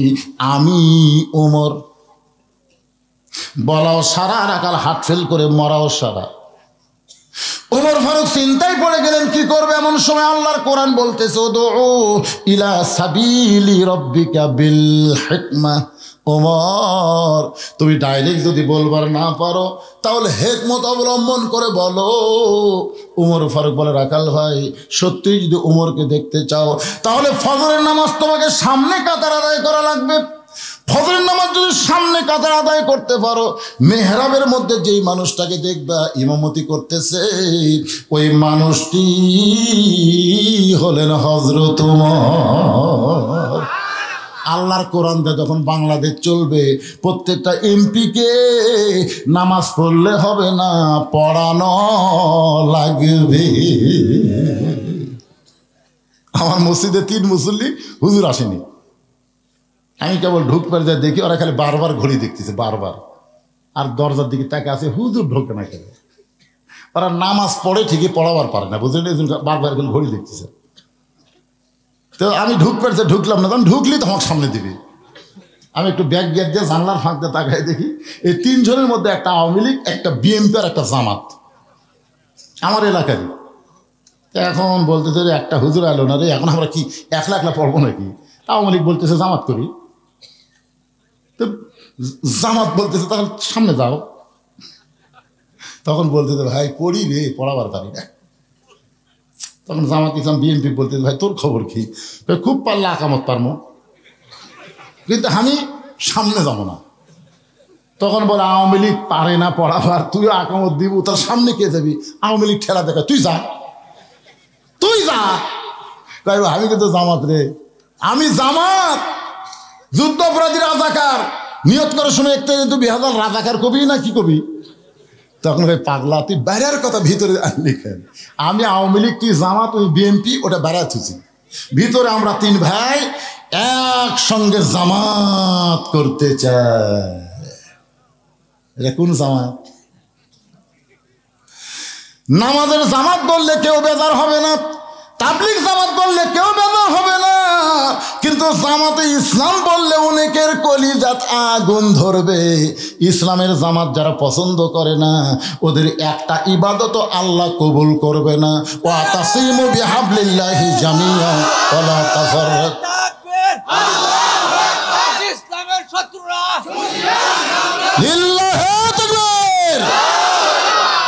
A: আমি উমর, বলাও সারা, রাখাল হাত ফেল করে মরাও সারা। ওমর ফারুক চিন্তায় পড়ে গেলেন কি করবে। এমন সময় আল্লাহর কোরআন বলতেছে উদউ ইলা সাবিলি রাব্বিকা বিল হিকমা। ওমর, তুমি ডাইরেক্ট যদি বলবার না পারো তাহলে হিকমত অবলম্বন করে বলো। ওমর ফারুক বলে রাখাল ভাই, সত্যিই যদি ওমরকে দেখতে চাও তাহলে ফজরের নামাজ তোমাকে সামনে কাতার আদায় করা লাগবে। ফজরের নামাজ যদি সামনে কাতার আদায় করতে পারো, মেহরাবের মধ্যে যেই মানুষটাকে দেখবা ইমামতি করতেছে, ওই মানুষটি হলেন হযরত ওমর। আল্লাহর কোরআন দিয়ে যখন বাংলাদেশ চলবে, প্রত্যেকটা এমপিকে নামাজ পড়লে হবে না, পড়ানো লাগবে। আমার মসজিদে 3 মুসল্লি হুজুর আসেনি, আমি কেবল ঢুকবার যা দেখি ওরা খালি বারবার ঘড়ি দেখতেছে, বারবার, আর দরজার দিকে তাকে আছে, হুজুর ঢোকে না কেন? ওরা নামাজ পড়ে ঠিকই, পড়াবার পারে না, বুঝলেন? বারবার করে ঘড়ি দেখতেছে। তো আমি ঢুকলাম না, তখন ঢুকলি তখন সামনে দিবি। আমি একটু ব্যাগ দিয়ে জানলার ফাঁক দিয়ে তাকাই দেখি এই 3 জনের মধ্যে একটা আওয়ামী লীগ, একটা বিএনপি আর একটা জামাত, আমার এলাকারই। এখন বলতেছে একটা হুজুর এলো না রে, এখন আমরা কি একলা একলা পড়বো নাকি? আওয়ামী লীগ বলতেছে জামাত করি, তো জামাত বলতেছে তখন সামনে যাও। তখন বলতেছে ভাই করি রে, পড়াবার পারি না। তখন জামাত ইসলাম বিএনপি বলতেছে ভাই তোর খবর কি? খুব পারলে আকামত পারমো, কিন্তু আমি সামনে যাবো না। তখন বলে আওয়ামী লীগ পারে না পড়াবার, তুইও আকামত দিব, তার সামনে কে যাবি? আওয়ামী লীগ ঠেলা দেখা, তুই যা, তুই যা। তাই আমি কিন্তু জামাত রে, আমি জামাত। যুদ্ধ অপরাধী রাজাকার নিয়ত করার সময় একটা কিন্তু বিহাজাল রাজাকার কবি না কি কবি? তখন ভাই পাগলা তুই বাইরের কথা ভিতরে লিখেন, আমি আওয়ামী লীগ, তুই জামাত, তুই বিএনপি, ওটা বেড়াচ্ছি। ভিতরে আমরা তিন ভাই একসঙ্গে জামাত করতে চাই। এটা কোন জামাত? নামাজের জামাত বললে কেউ বেজার হবে না, তাবলিগ জামাত বললে কেউ বেজার হবে না, কিন্তু জামাতে ইসলাম বললে অনেকের কলিজাত আগুন ধরবে। ইসলামের জামাত যারা পছন্দ করে না, ওদের একটা ইবাদত আল্লাহ কবুল করবে না। ওয়া তাসিমু বিহাবলিল্লাহি জামিআ ওয়া লা তাফাররাকু।
B: ইসলামের শত্রুরা
A: লিল্লাহি তাকবীর।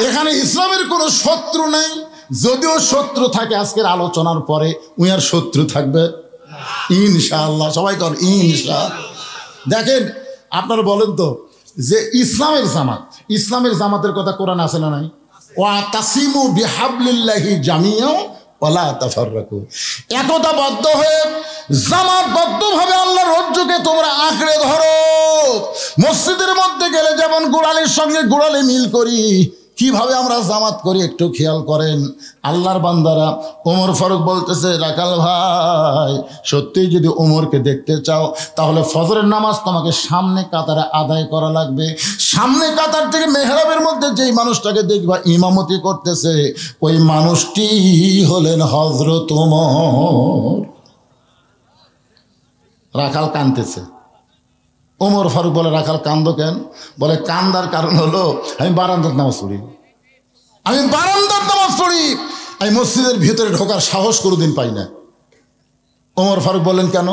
A: এখানে ইসলামের কোনো শত্রু নেই, যদিও শত্রু থাকে আজকের আলোচনার পরে উনার শত্রু থাকবে ইনশাআল্লাহ। সবাই কর ইনশাআল্লাহ। দেখেন আপনারা বলেন তো যে ইসলামের জামাত, ইসলামের জামাতের কথা কোরআন আছে না নাই? ওয়া তাসিমু বিহাবলিল্লাহি জামিআ ওয়া লা তাফাররাকু। একতাবদ্ধ হয়ে জামাতবদ্ধভাবে আল্লাহর রজ্জুকে তোমরা আঁকড়ে ধরো। মসজিদের মধ্যে গেলে যেমন গোড়ালির সঙ্গে গোড়ালি মিল করি, কিভাবে আমরা জামাত করি একটু খেয়াল করেন। আল্লাহর বান্দারা, ওমর ফারুক বলতেছে, রাখাল ভাই সত্যিই যদি ওমরকে দেখতে চাও তাহলে ফজরের নামাজ তোমাকে সামনে কাতারে আদায় করা লাগবে। সামনে কাতার থেকে মেহরাবের মধ্যে যেই মানুষটাকে দেখবা ইমামতি করতেছে, ওই মানুষটি হলেন হযরত ওমর। রাখাল কাঁদতেছে। ওমর ফারুক বলে, রাখাল কান্দো কেন? বলে, কান্দার কারণ হলো আমি বারান্দার নামাজ পড়ি, আমি বারান্দার নামাজ পড়ি, আমি মসজিদের ভিতরে ঢোকার সাহস কোনোদিন পাই না। ওমর ফারুক বললেন, কেন?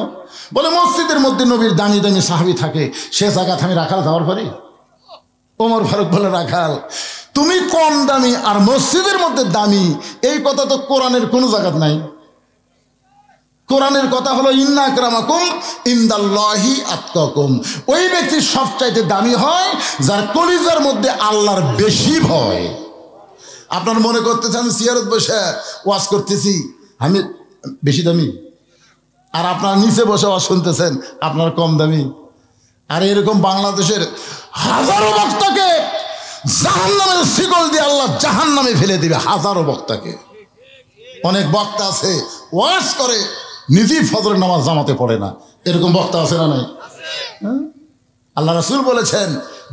A: বলে, মসজিদের মধ্যে নবীর দামি দামি সাহাবী থাকে, সে জায়গাতে আমি রাখাল যাওয়ার পারি? ওমর ফারুক বলে, রাখাল তুমি কম দামি আর মসজিদের মধ্যে দামি, এই কথা তো কোরআনের কোনো জায়গাত নাই। কোরআনের কথা হলো ইন্না আকরামাকুম ইনদাল্লাহি আতকাকুম। ওই ব্যক্তি সবচাইতে দামি হয় যার কলিজার মধ্যে আল্লাহর বেশি ভয়। আপনার মনে করতেছেন আমি সিয়ারত বসে ওয়াজ করতেছি আমি বেশি দামি, আর আপনার নিচে বসে ওয়াজ শুনতেছেন আপনার কম দামি। আর এরকম বাংলাদেশের হাজারো বক্তাকে জাহান্নামের শিকল দিয়ে আল্লাহ জাহান্নামে ফেলে দিবে, হাজারো বক্তাকে। অনেক বক্তা আছে ওয়াজ করে নিজেই ফজরের নামাজ জামাতে পড়ে না, এরকম বক্তা আছে না নাই? আল্লাহ রাসূল বলেছেন,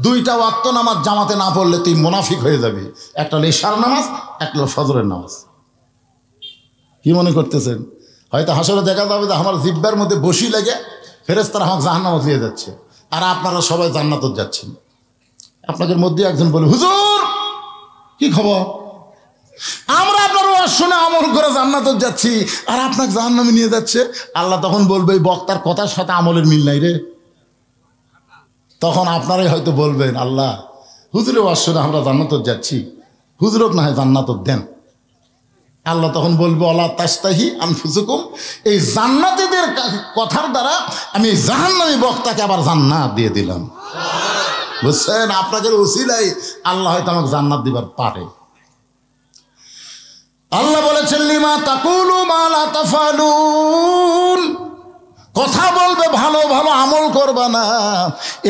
A: দুইটা ওয়াক্ত নামাজ জামাতে না পড়লে তুই মুনাফিক হয়ে যাবি, একটা হলো ইশার নামাজ, একটা হলো ফজরের নামাজ। কি মনে করতেছেন? হয়তো হাসরে দেখা যাবে যে আমার জিব্বার মধ্যে বসি লেগে ফেরেশতারা আমাকে জাহান্নামে নিয়ে যাচ্ছে, আর আপনারা সবাই জান্নাতে যাচ্ছেন। আপনাদের মধ্যে একজন বলে, হুজুর কি খবর? আমরা আপনার ওয়াজ শুনে আমল করে জান্নাতে যাচ্ছি, আর আপনাকে জাহান্নামে নিয়ে যাচ্ছে। আল্লাহ তখন বলবে, এই বক্তার কথার সাথে আমলের মিল নাই রে। তখন আপনারাই হয়তো বলবেন, আল্লাহ হুজুরের ওয়াজ শুনে আমরা জান্নাতে যাচ্ছি, হুজুরক না হয় জান্নাতে দেন। আল্লাহ তখন বলবে, ওয়ালা তাস্তাহি আনফুসুকুম, এই জান্নাতীদের কথার দ্বারা আমি জাহান্নামী বক্তাকে আবার জান্নাত দিয়ে দিলাম। বুঝছেন? আপনাদের উসিলাই আল্লাহ হয়তো আমাকে জান্নাত দিবার পারে। আল্লাহ বলেছেন, লিমা তাকুলু মা লা তাফালুন, কথা বলবে ভালো ভালো, আমল করবা না।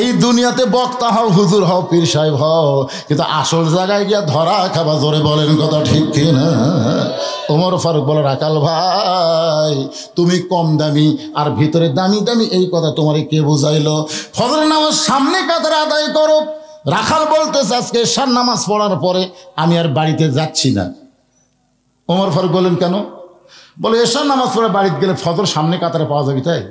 A: এই দুনিয়াতে বক্তা হও, হুজুর হও, পীর সাহেব হও, কিন্তু আসল জায়গায় গিয়া ধরা খাবা। জোরে বলেন কথা ঠিক কিনা? ওমর ফারুক বলে, রাখাল ভাই তুমি কম দামি আর ভিতরে দামি দামি, এই কথা তোমারে কে বুঝাইলো? ফজরের নামাজ সামনে কাতারে আদায় করো। রাখাল বলতেছে, আজকে এশার নামাজ পড়ার পরে আমি আর বাড়িতে যাচ্ছি না। ওমর ফারুক বললেন, কেন? বলে, এশার নামাজ পড়ে বাড়িতে গেলে ফজর সামনে কাতারে পাওয়া যাবে, তাই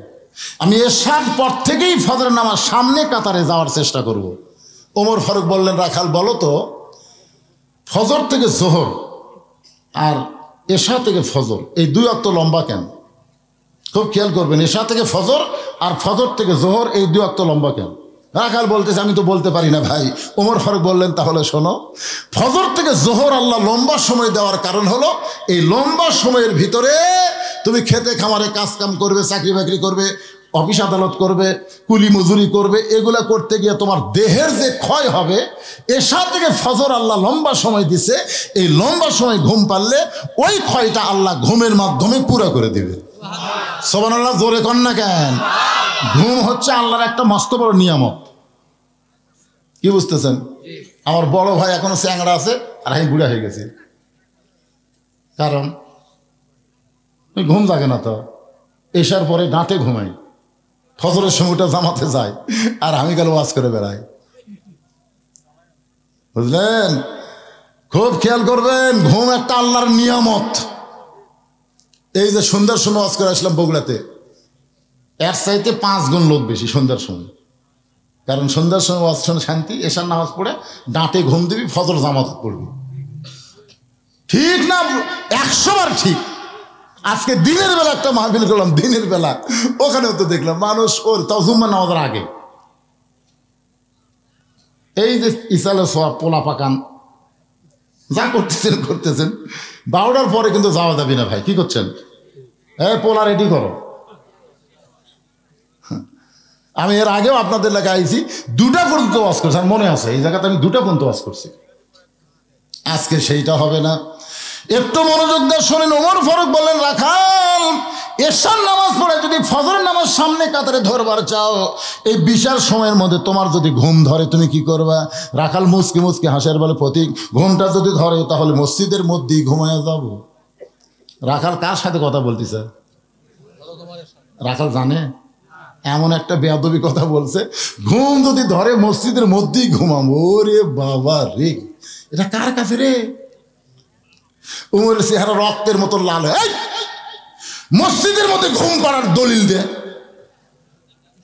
A: আমি এশার পর থেকেই ফজরের নামাজ সামনে কাতারে যাওয়ার চেষ্টা করব। ওমর ফারুক বললেন, রাখাল বলো তো, ফজর থেকে জোহর আর এশা থেকে ফজর এই দুই ওয়াক্ত লম্বা কেন? খুব খেয়াল করবেন, এশা থেকে ফজর আর ফজর থেকে জোহর এই দুই ওয়াক্ত লম্বা কেন? রাখাল বলতেছে, আমি তো বলতে পারি না ভাই। ওমর ফারুক বললেন, তাহলে শোনো, ফজর থেকে জোহর আল্লাহ লম্বা সময় দেওয়ার কারণ হলো এই লম্বা সময়ের ভিতরে তুমি খেতে খামারে কাজ কাম করবে, চাকরি বাকরি করবে, অফিস আদালত করবে, কুলি মজুরি করবে, এগুলা করতে গিয়ে তোমার দেহের যে ক্ষয় হবে, এশা থেকে ফজর আল্লাহ লম্বা সময় দিছে। এই লম্বা সময় ঘুম পারলে ওই ক্ষয়টা আল্লাহ ঘুমের মাধ্যমে পুরো করে দিবে। সুবহানাল্লাহ, জোরে কন না কেন? ঘুম হচ্ছে আল্লাহর একটা মস্ত বড় নিয়ামত। কি বুঝতেছেন? আমার বড় ভাই এখনো চ্যাংড়া আছে আর আমি বুড়া হয়ে গেছি, কারণ ঘুম জাগে না। তো এসার পরে ডাঁটে ঘুমাই, ফজরের সময়টা জামাতে যায়, আর আমি গেলে ওয়াজ করে বেড়াই। বুঝলেন? খুব খেয়াল করবেন, ঘুম একটা আল্লাহর নিয়ামত। এই যে সন্ধ্যার সময় ওয়াজ করে আসলাম বগুড়াতে, এর চাইতে 5 গুণ লোক বেশি সন্ধ্যার সময়। কারণ সন্ধ্যার সময় ওয়াজ শুনে শান্তি, এশার নামাজ পড়ে ডাঁটে ঘুম দিবি, ফজর জামাত পড়বি। ঠিক না? 100 বার ঠিক। আজকে দিনের বেলা একটা মাহফিল করলাম, দিনের বেলা, ওখানেও তো দেখলাম মানুষ ওর তাও জুম্মার নামাজের আগে এই যে ইসালে সওয়াব পোলা পাকান যা করতেছেন 12টার পরে কিন্তু যাওয়া যাবে না। ভাই কি করছেন? পোলা রেডি করো। আমি এর আগেও আপনাদের এলাকায় আইছি, 2টা পর্যন্ত ওয়াজ করছি, আর মনে আছে এই জায়গাতে আমি 2টা পর্যন্ত ওয়াজ করছি। আজকে সেইটা হবে না। একটু মনোযোগ দিয়ে শোনেন। ওমর ফারুক বললেন, রাখাল এশার নামাজ পড়ে যদি ফজরের নামাজ সামনে কাতারে ধরবার চাও, এই বিশাল সময়ের মধ্যে তোমার যদি ঘুম ধরে তুমি কি করবা? রাখাল মুসকি মুসকি হাসের বলে, প্রতীক ঘুমটা যদি ধরে তাহলে মসজিদের মধ্যেই ঘুমায় যাব। রাখাল কার সাথে কথা বলতেছে? রাখাল জানে এমন একটা বেয়াদবি কথা বলছে, ঘুম যদি ধরে মসজিদের মধ্যেই ঘুমাবো। ওরে বাবা রে, এটা কার কাছে রে? উমরের চেহারা রক্তের মতো লাল হয়। মসজিদের মধ্যে ঘুম পাড়ার দলিল দে।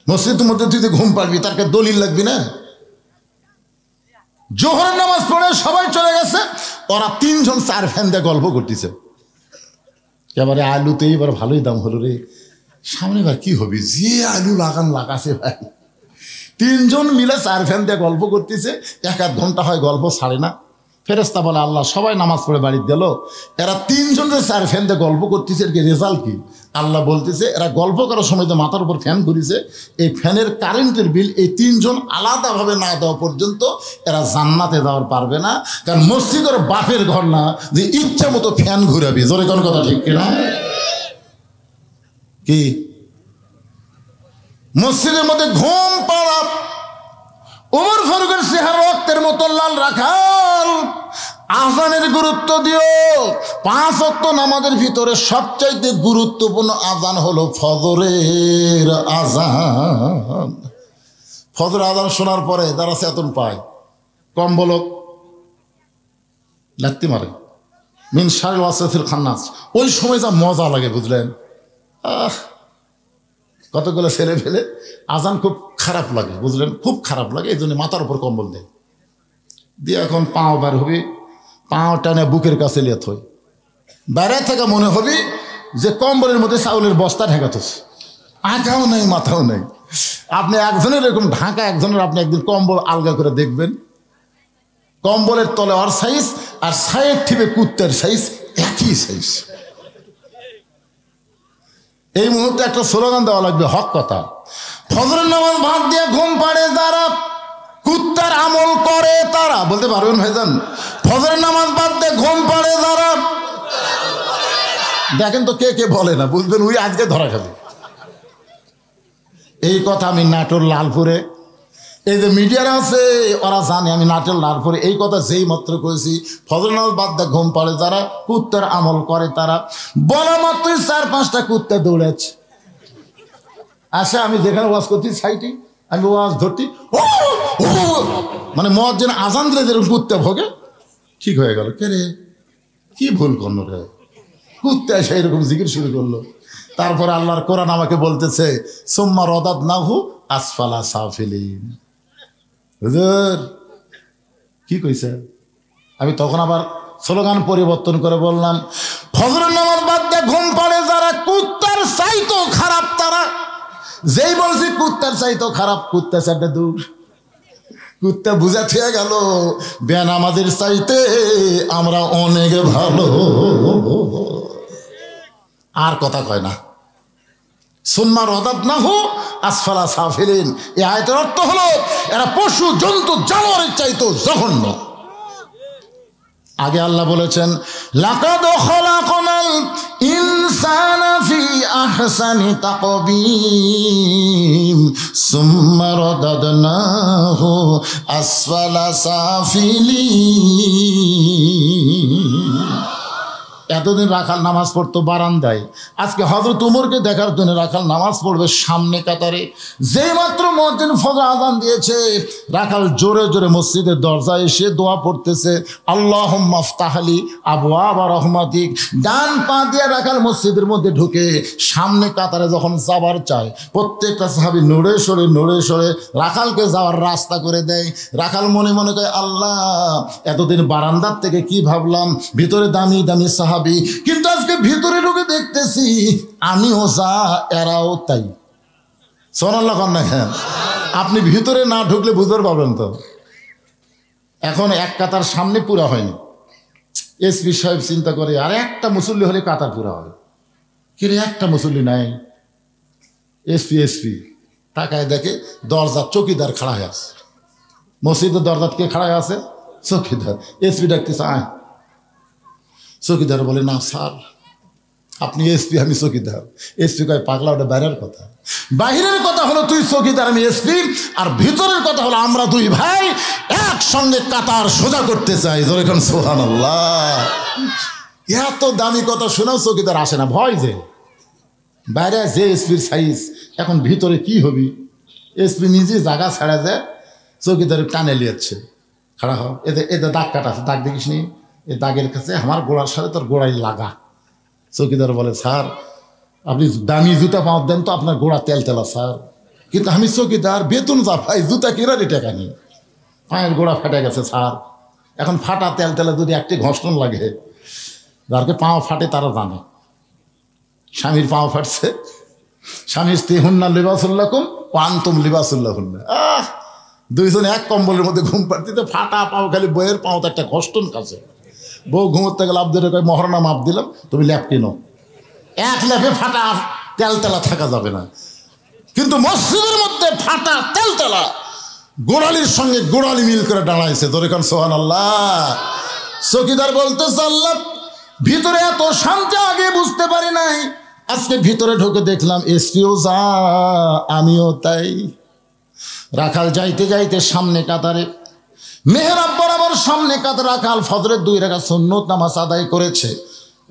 A: মসজিদের মধ্যে তুই ঘুম পাড়বি, তার দলিল লাগবি না? জোহরের নামাজ পড়ে সবাই চলে গেছে, ওরা 3 জন 4 ফ্যান দিয়ে গল্প করতেছে। এবারে আলুতে এবার ভালোই দাম হলো রে, সামনে এবার কি হবে? যে আলু লাগাছে ভাই। 3 জন মিলে 4 ফ্যান দিয়ে গল্প করতেছে, 1-1 ঘন্টা হয় গল্প ছাড়ে না। ফেরেশতা বলে, আল্লাহ সবাই নামাজ পড়ে বাড়ি গেল, এরা 3 জন যে 4 ফ্যান দিয়ে গল্প করতেছে, এর কি রেজাল্ট কি? আল্লাহ বলতেছে, এরা গল্প করার সময় যে মাথার উপর ফ্যান ঘুরিছে, এই ফ্যানের কারেন্টের বিল এই 3 জন আলাদাভাবে না দেওয়া পর্যন্ত এরা জান্নাতে যাওয়ার পারবে না। কারণ মসজিদের বাপের ঘর না যে ইচ্ছা মতো ফ্যান ঘুরাবি। জোরে কোন কথা ঠিক কিনা? কি মসজিদের মধ্যে ঘুম পাড়া ওমর ফারুকের চেহারা রক্তের মতো লাল। রাখাল আজানের গুরুত্ব দিও। 5 ওয়াক্ত নামাজের ভিতরে সবচাইতে গুরুত্বপূর্ণ আজান হলো ফজরের আজান। ফজর আজান শোনার পরে যারা চেতন পায়, কম্বল লাগতে মারে, মিন শারিল ওয়াসিফিল খান্নাস, ওই সময় যা মজা লাগে বুঝলেন। কতগুলো ছেলে ফেলে আজান খুব খারাপ লাগে বুঝলেন, খুব খারাপ লাগে, এই জন্য মাথার উপর কম্বল দেয় দিয়ে এখন পাও বার হবি, পাও টানে বুকের কাছে লিয়ে থই, বাইরে থেকে মনে হবি যে কম্বলের মধ্যে চাউলের বস্তা ঢেকাতেছে, আঁকাও নেই মাথাও নেই। আপনি একজনের এরকম ঢাকা, একজনের আপনি একদিন কম্বল আলগা করে দেখবেন, কম্বলের তলে ওর সাইজ আর সাইড ঠিপে কুত্তের সাইজ একই সাইজ। এই মুহূর্তে একটা স্লোগান দেওয়া লাগবে, হক কথা। ফজরের নামাজ ভাত দিয়ে ঘুম পাড়ে যারা, কুত্তার আমল করে তারা, বলতে পারবেন ভাইজান? ফজরের নামাজ বাদ দিয়ে ঘুম পাড়ে যারা, দেখেন তো কে কে বলে না, বুঝবেন ওই আজকে ধরা খাবে। এই কথা আমি নাটোর লালপুরে, এই যে মিডিয়ার আছে ওরা জানে আমি নাটোর লালপুরে এই কথা যেই মাত্র করেছি, ফজর নামাজ বাদ দিয়ে ঘুম পাড়ে যারা, কুত্তার আমল করে তারা, বলা মাত্রই 4-5টা কুত্তা দৌড়াচ্ছে। আচ্ছা আমি যেখানে ওয়াজ করছি সাইটি, আমি ওয়াজ ধরতি, মানে মদ যেন আজান দিলে যেরকম কুত্তা ভোগে, ঠিক হয়ে গেল। কে রে, কি ভুল করলো রে, কুত্তা এসে এরকম জিকির শুরু করলো। তারপরে আল্লাহর কোরআন আমাকে বলতেছে, সুম্মা রাদাদনাহু আসফালা সাফিলিন। হুজুর কি কইছে? আমি তখন আবার স্লোগান পরিবর্তন করে বললাম, ফজরের নামাজ বাদ দিয়ে ঘুম পাড়ে যারা, কুত্তার চাইতো খারাপ তারা। যেই বলছি কুত্তার চাইতো খারাপ, কুত্তা চাইতে দূর। কুত্তা বুঝা থেকে গেল বেনামাজের চাইতে আমরা অনেক ভালো। আর কথা কয় না। সুম্মা রাদাদনাহু আসফালা সাফিলিন, এই আয়াতের অর্থ হলো এরা পশু জন্তু জানোয়ারের চাইতো জঘন্য। আগে আল্লাহ বলেছেন, লাকাদ খালাকনাল ইনসানা ফি আহসানি তাকবীম সুম্মা রাদাদনাহু আসফালা সাফিলিন। এতদিন রাখাল নামাজ পড়তো বারান্দায়, আজকে হযরত উমরকে দেখার জন্য রাখাল নামাজ পড়বে সামনে কাতারে। যেই মাত্র মুয়াজ্জিন ফজর আযান দিয়েছে, রাখাল জোরে জোরে মসজিদের দরজায় এসে দোয়া পড়তেছে, আল্লাহুম্মা ইফতাহলি আবওয়াবা রাহমাতিক। ডান পা দিয়ে রাখাল মসজিদের মধ্যে ঢুকে সামনে কাতারে যখন যাবার চায়, প্রত্যেকটা সাহাবী নড়ে সরে রাখালকে যাওয়ার রাস্তা করে দেয়। রাখাল মনে মনে কয়, আল্লাহ, এতদিন বারান্দার থেকে কি ভাবলাম ভিতরে দামি দামি সাহাবী, কিন্তু আজকে ভিতরে ঢুকে দেখতেছি আমিও যা এরাও তাই। সুবহানাল্লাহ কন্যা। হ্যাঁ, আপনি ভিতরে না ঢুকলে বুঝতে পারবেন তো। এখন এক কাতার সামনে পুরা হয়নি, এসপি সাহেব চিন্তা করে আর একটা মুসল্লি হলে কাতার পুরা হবে। কিরে একটা মুসল্লি নাই। এসপি তাকায় দেখে দরজা চৌকিদার খাড়া হয়ে আছে, মসজিদের দরজা কে খাড়া হয়ে আছে? চৌকিদার। এসপি ডাকতেছে, আয়। চৌকিদার বলে, না স্যার, আপনি এসপি, আমি চৌকিদার। এসপি কয়, পাগলা, ওটা বাইরের কথা। বাহিরের কথা হলো তুই চৌকিদার, আমি এসপি, আর ভিতরের কথা হলো আমরা দুই ভাই একসঙ্গে কাতার সোজা করতে চাই। যখন সুবহানাল্লাহ, এত দামি কথা শোনাও চৌকিদার আসে না, ভয় যে। বাইরে যে এসপির সাইজ, এখন ভিতরে কি হবি? এসপি নিজে জায়গা ছাড়া যায়, চৌকিদারের টানে লিয়াচ্ছে, খাড়া হ, এতে দাগ কাটা আছে, দাগ দেখিস নি? এই দাগের কাছে আমার গোড়ার সাথে তোর গোড়ায় লাগা। চৌকিদার বলে, স্যার আপনি দামি জুতা পাও দেন তো, আপনার গোড়া তেলা স্যার। কিন্তু আমি চৌকিদার, বেতন যা ভাই, জুতা কেনারই টাকা নেই। পায়ের গোড়া ফেটে গেছে স্যার। এখন ফাটা তেলা যদি একটি ঘষণ লাগে, যারকে পাও ফাটে তারা জানে। স্বামীর পাও ফাটছে, স্বামী স্ত্রী হুন্না লিবাসুল্লাকুম ওয়া আনতুম লিবাসুল্লাহুন্না। দুইজনে এক কম্বলের মধ্যে ঘুম পাড়তে, ফাটা পাও, খালি বইয়ের পাও তো একটা ঘষ্টন কাছে। বউ ঘুমোতে গেলে আব্দের মহারণা মাপ দিলাম, তুমি ল্যাপ কিনো। এক ল্যাপে ফাটা তেলা থাকা যাবে না, কিন্তু মসজিদের মধ্যে ফাটা তেলা গোড়ালির সঙ্গে গোড়ালি মিল করে দাঁড়াইছে। ধরে কারণ সুবহানাল্লাহ। চৌকিদার বলতেছে, আল্লাহ, ভিতরে এত শান্তি আগে বুঝতে পারি নাই, আজকে ভিতরে ঢুকে দেখলাম এসপিও যা আমিও তাই। রাখাল যাইতে যাইতে সামনে কাতারে, মেহরাব বরাবর সামনে কাতার রাখাল ফজরের 2 রাকাত সুন্নত নামাজ আদায় করেছে।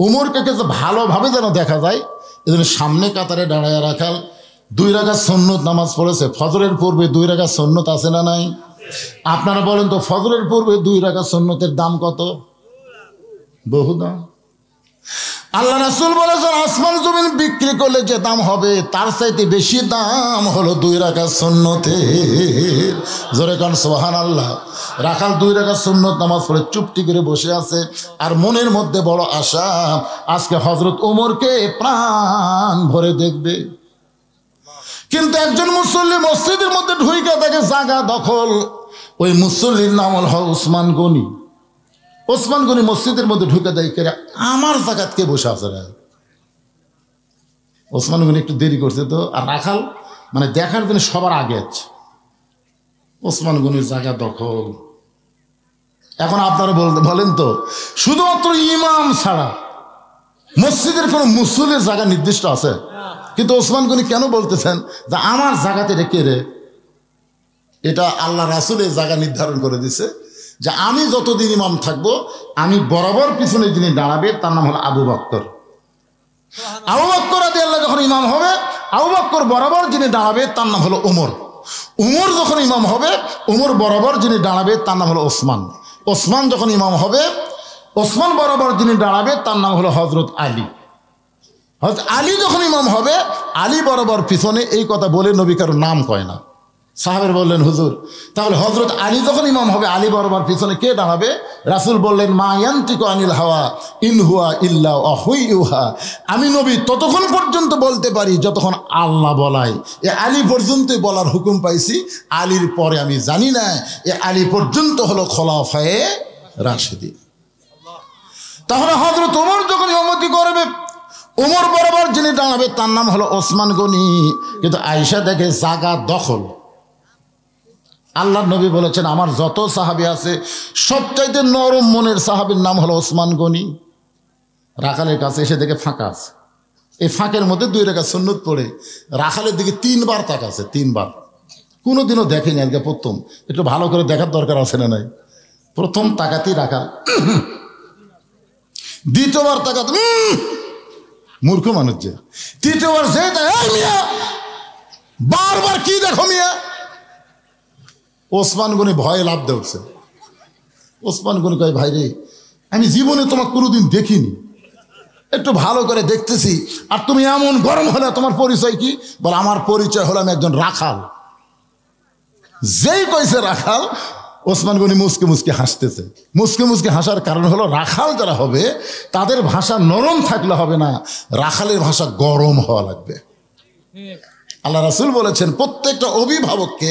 A: উমরকে কিছু ভালোভাবে যেন দেখা যায়, এজন্য সামনে কাতারে দাঁড়ায় রাখাল 2 রাকাত সুন্নত নামাজ পড়েছে। ফজরের পূর্বে 2 রাকাত সুন্নত আছে না নাই? আপনারা বলেন তো, ফজরের পূর্বে 2 রাকাত সুন্নতের দাম কত? বহু দাম। আল্লাহ রাসূল বলেছেন, আসমান জমিন বিক্রি করলে যে দাম হবে তার চাইতে বেশি দাম হলো 2 রাকাত সুন্নতের। জোরে কান সুবহানাল্লাহ। রাখাল 2 রাকাত সুন্নত নামাজ পড়ে চুপটি করে বসে আছে, আর মনের মধ্যে বড় আশা, আজকে হযরত ওমরকে প্রাণ ভরে দেখবে। কিন্তু একজন মুসল্লি মসজিদের মধ্যে ঢুকে দেখে জায়গা দখল। ওই মুসল্লির নাম হল ওসমান গনি। ওসমান গনি মসজিদের মধ্যে ঢুকে দেয়, আমার জায়গাত কে বসে আছে রে? ওসমান গনি একটু দেরি করছে তো, আর রাখাল মানে দেখার জন্য সবার আগে আছে। ওসমান গনির জায়গা দখল। এখন আপনারা বলেন তো, শুধুমাত্র ইমাম ছাড়া মসজিদের কোনো মুসল্লির জায়গা নির্দিষ্ট আছে? কিন্তু ওসমান গনি কেন বলতেছেন যে আমার জায়গাতে রেখে রে? এটা আল্লাহ রাসূলের জায়গা নির্ধারণ করে দিছে যে আমি যতদিন ইমাম থাকবো, আমি বরাবর পিছনে যিনি দাঁড়াবে তার নাম হলো আবু বকর। আবু বকর রাদিয়াল্লাহু যখন ইমাম হবে, আবু বকর বরাবর যিনি দাঁড়াবে তার নাম হলো ওমর। ওমর যখন ইমাম হবে, ওমর বরাবর যিনি দাঁড়াবে তার নাম হলো ওসমান। ওসমান যখন ইমাম হবে, ওসমান বরাবর যিনি দাঁড়াবে তার নাম হলো হযরত আলী। হযরত আলী যখন ইমাম হবে, আলী বরাবর পিছনে। এই কথা বলে নবী কারোর নাম কয় না। সাহাবের বললেন, হুজুর তাহলে হযরত আলী যখন ইমাম হবে, আলী বরাবর পিছনে কে দাঁড়াবে? রাসূল বললেন, মা ইয়ান্তিকু আনিল হাওয়া ইন হুয়া ইল্লা ওয়াহয়ুহা। আমি নবী ততক্ষণ পর্যন্ত বলতে পারি যতক্ষণ আল্লাহ বলায়। এ আলী পর্যন্তই বলার হুকুম পাইছি, আলীর পরে আমি জানি না। এ আলী পর্যন্ত হলো খোলাফায়ে রাশিদিন। তাহলে হযরত ওমর যখন ইমামতি করবে, ওমর বরাবর যিনি দাঁড়াবে তার নাম হলো ওসমান গনি। কিন্তু আয়েশা দেখে জায়গা দখল। আল্লাহ নবী বলেছেন, আমার যত সাহাবী আছে সবচাইতে নরম মনের সাহাবীর নাম হলো ওসমান গনি। রাখালের কাছে এসে দেখে ফাঁকা আছে, এই ফাঁকের মধ্যে 2 রাকাত সুন্নত পড়ে রাখালের দিকে 3 বার তাকাছে, 3 বার। কোনোদিনও দেখেনি, আজকে প্রথম। একটু ভালো করে দেখার দরকার আছে না নাই? প্রথম তাকাতেই রাখাল, দ্বিতীয়বার তাকাত মূর্খ মানুষ যে, তৃতীয়বার যে মিয়া বারবার কি দেখো মিয়া। ওসমান গনি ভয়ে লাভ দিয়ে উঠছে। ওসমান গনি কয়, ভাই রে, আমি জীবনে তোমাকে কোনোদিন দেখিনি, একটু ভালো করে দেখতেছি, আর তুমি এমন গরম হলে তোমার পরিচয় কি? বলে, আমার পরিচয় হলো আমি একজন রাখাল। যেই কইছে রাখাল, ওসমান গনি মুসকে মুসকে হাসতেছে। মুসকে মুসকে হাসার কারণ হলো, রাখাল যারা হবে তাদের ভাষা নরম থাকলে হবে না, রাখালের ভাষা গরম হওয়া লাগবে। আল্লাহ রাসূল বলেছেন, প্রত্যেকটা অভিভাবককে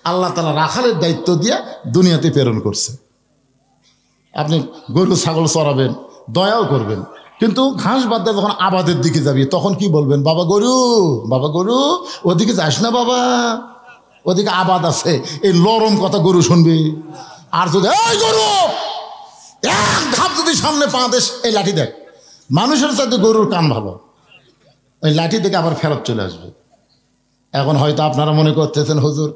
A: আল্লাহ তাআলা রাখালের দায়িত্ব দিয়ে দুনিয়াতে প্রেরণ করছে। আপনি গরু ছাগল চড়াবেন, দয়াও করবেন, কিন্তু ঘাস বাদ দিয়ে যখন আবাদের দিকে যাবি তখন কি বলবেন? বাবা গরু, বাবা গরু, ওদিকে যাস না বাবা, ওদিকে আবাদ আছে। এই লরম কথা গরু শুনবি। আর যদি এই গরু এক ধাপ যদি সামনে পা দেশ, এই লাঠি দেখ, মানুষের সাথে গরুর কান ভালো, ওই লাঠি থেকে আবার ফেরত চলে আসবে। এখন হয়তো আপনারা মনে করতেছেন, হুজুর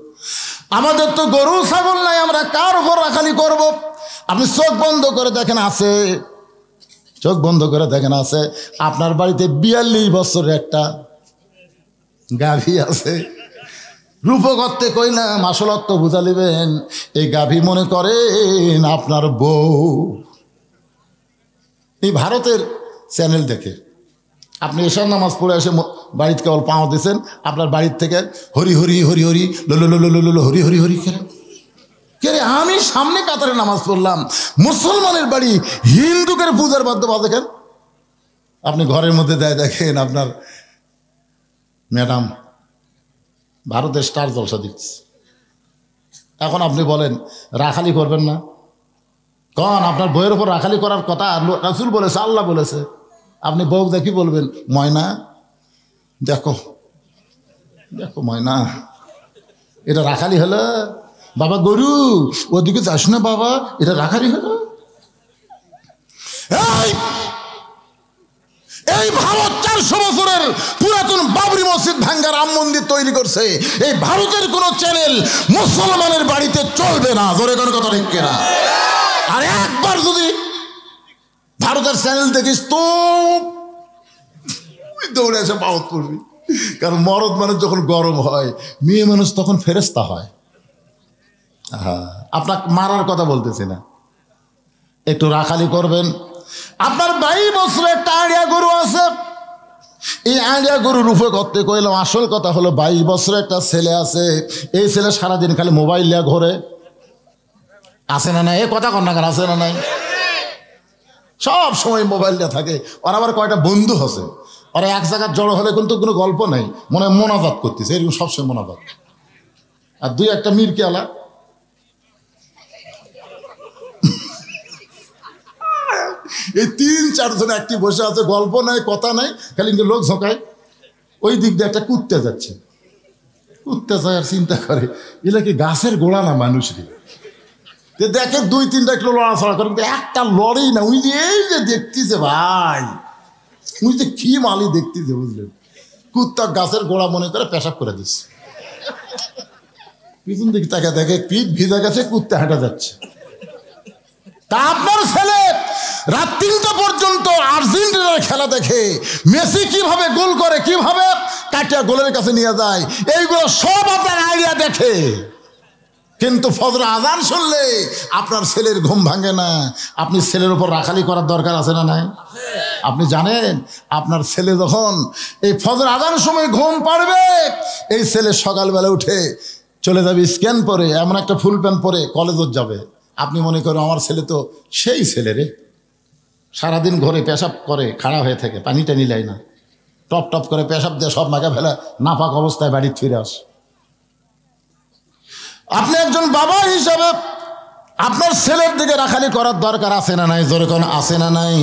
A: আমাদের তো গরু ছাগল নাই, আমরা কার উপর রাখালি করব? আপনি চোখ বন্ধ করে দেখেন, আছে, চোখ বন্ধ করে দেখেন, আছে। আপনার বাড়িতে 42 বছরের একটা গাভী আছে। রূপকত্বে কইলাম, আসলত্ব বুঝা লিবেন, এই গাভী মনে করেন আপনার বউ। এই ভারতের চ্যানেল দেখে আপনি এশার নামাজ পড়ে এসে বাড়িতে কেবল পাও দিয়েছেন, আপনার বাড়ির থেকে হরি হরি হরি হরি লো হরি হরি হরি কে রে? আমি সামনে কাতারে নামাজ পড়লাম, মুসলমানের বাড়ি হিন্দুকের পূজার বাদ্য বাজে কেন? আপনি ঘরের মধ্যে দেয় দেখেন আপনার ম্যাডাম ভারতের স্টার জলসা দিচ্ছে। এখন আপনি বলেন রাখালি করবেন না? কন আপনার বইয়ের উপর রাখালি করার কথা রাসূল বলেছে, আল্লাহ বলেছে। আপনি বউ দেখি বলবেন, ময়না দেখো দেখো ময়না, এটা রাখালি হলো? বাবা গরু ওদিকে যাস না বাবা, এটা রাখালি হলো? এই ভারত 400 বছরের পুরাতন বাবরি মসজিদ ভাঙ্গা রাম মন্দির তৈরি করছে। এই ভারতের কোন চ্যানেল মুসলমানের বাড়িতে চলবে না, জোরে কোনো কথা ঠিক কিনা? আর একবার যদি ভারতের চ্যানেল দেখিস তো দৌড়ে এসে পাওয়াত করবি। কারণ মরদ মানুষ যখন গরম হয়, মেয়ে মানুষ তখন ফেরেস্তা হয়। আপনাকে মারার কথা বলতেছি না, একটু রাখালি করবেন। আপনার 22 বছরের একটা আড়িয়া গরু আছে, এই আড়িয়া গরুর রূপে করতে কইলাম, আসল কথা হলো 22 বছরের একটা ছেলে আছে। এই ছেলে সারাদিন খালি মোবাইল নিয়ে ঘোরে, আছে না নাই? এ কথা কন্যাকার আছে না নাই? সব সময় মোবাইল নিয়ে থাকে। ওর আবার কয়টা বন্ধু আছে, ওরা এক জায়গায় জড়ো হলে কিন্তু কোনো গল্প নেই, মনে হয় মোনাজাত করতেছে, এরকম সবসময় মোনাজাত। আর 2-1টা মিরকে আলা, এই 3-4 জন একটি বসে আছে, গল্প নাই কথা নাই, খালি লোক ঝোঁকায়। ওই দিক দিয়ে একটা কুত্তে যাচ্ছে, কুত্তে যায় আর চিন্তা করে এগুলা কি গাছের গোড়া না মানুষের? দেখে 2-3টা একটু লড়াচড়া করে, একটা লড়েই না। উনি এই যে দেখতেছে ভাই, উনি যে কি মালি দেখতেছে বুঝলেন। কুত্তা গাছের গোড়া মনে করে পেশাব করে দিচ্ছে। পিছন দিকে তাকে দেখে পিঠ ভিজা গেছে, কুত্তা হাঁটা যাচ্ছে। তা আপনার ছেলে রাত 3টা পর্যন্ত আর্জেন্টিনার খেলা দেখে, মেসি কিভাবে গোল করে, কিভাবে কাটিয়া গোলের কাছে নিয়ে যায়, এইগুলো সব আপনার আইডিয়া দেখে। কিন্তু ফজর আজান শুনলে আপনার ছেলের ঘুম ভাঙে না। আপনি ছেলের উপর রাখালি করার দরকার আছে না নাই? আপনি জানেন আপনার ছেলে যখন এই ফজর আজান সময় ঘুম পাড়বে, এই ছেলে সকালবেলা উঠে চলে যাবে স্ক্যান পরে, এমন একটা ফুল প্যান্ট পরে কলেজত যাবে। আপনি মনে করেন আমার ছেলে তো সেই ছেলে রে, সারাদিন ঘরে পেশাব করে, খাড়া হয়ে থাকে, পানি টানি লাই না, টপ টপ করে পেশাব দিয়ে সব মাখা ফেলা, নাপাক অবস্থায় বাড়ি ফিরে আস। আপনি একজন বাবা হিসাবে আপনার ছেলের দিকে রাখালি করার দরকার আছে না নাই? জোরে কোন আছে না নাই?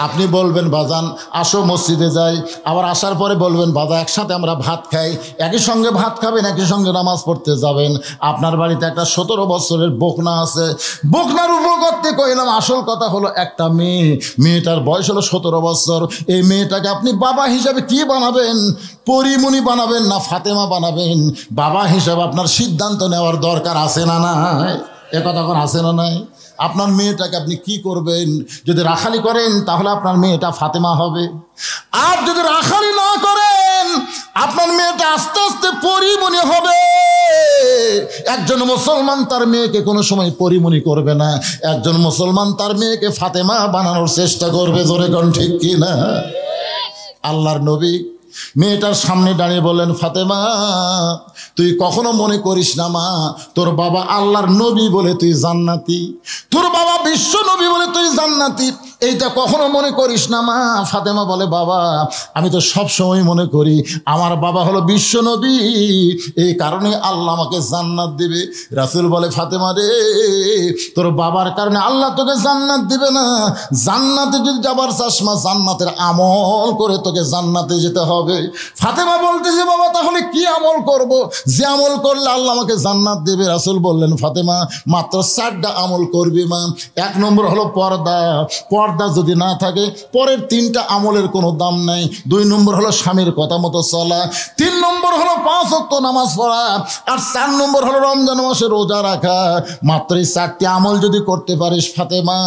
A: আপনি বলবেন বাজান আসো মসজিদে যাই, আবার আসার পরে বলবেন বাবা একসাথে আমরা ভাত খাই, একই সঙ্গে ভাত খাবেন, একই সঙ্গে নামাজ পড়তে যাবেন। আপনার বাড়িতে একটা 17 বছরের বকনা আছে, বকনার উপর করতে কইলাম আসল কথা হলো একটা মেয়েটার বয়স হলো 17 বছর। এই মেয়েটাকে আপনি বাবা হিসাবে কি বানাবেন? পরিমণি বানাবেন না ফাতেমা বানাবেন? বাবা হিসাবে আপনার সিদ্ধান্ত নেওয়ার দরকার আছে না নাই? এ কথা এখন আছে না নাই? আপনার মেয়েটাকে আপনি কি করবেন? যদি রাখালি করেন তাহলে আপনার মেয়েটা ফাতেমা হবে, আর যদি রাখালি না করেন আপনার মেয়েটা আস্তে আস্তে পরিমণি হবে। একজন মুসলমান তার মেয়েকে কোনো সময় পরিমণি করবে না, একজন মুসলমান তার মেয়েকে ফাতেমা বানানোর চেষ্টা করবে। জোরে কোন ঠিক কি না? আল্লাহর নবী মেয়েটার সামনে দাঁড়িয়ে বললেন, ফাতেমা তুই কখনো মনে করিস না মা তোর বাবা আল্লাহর নবী বলে তুই জান্নাতি, তোর বাবা বিশ্ব নবী বলে তুই জান্নাতি, এইটা কখনো মনে করিস না মা। ফাতেমা বলে, বাবা আমি তো সব সময় মনে করি আমার বাবা হলো বিশ্ব নবী, এই কারণে আল্লাহ আমাকে জান্নাত দিবে। রাসূল বলে, ফাতেমা রে তোর বাবার কারণে আল্লাহ তোকে জান্নাত দিবে না, জান্নাতে যদি যাবার চাস মা জান্নাতের আমল করে তোকে জান্নাতে যেতে হবে। ফাতেমা বলতেছে, বাবা তাহলে কি আমল করব যে আমল করলে আল্লাহ আমাকে জান্নাত দেবে? রাসূল বললেন, ফাতেমা মাত্র 4টা আমল করবি মা। 1 নম্বর হলো পর্দা, পর্দা যদি না থাকে পরের 3টা আমলের কোনো দাম নাই। 2 নম্বর হলো স্বামীর কথা মতো চলা, 3 নম্বর হলো 5 ওয়াক্ত নামাজ পড়া, আর 4 নম্বর হলো রমজান মাসে রোজা রাখা। মাত্র এই 4টি আমল যদি করতে পারিস ফাতেমা,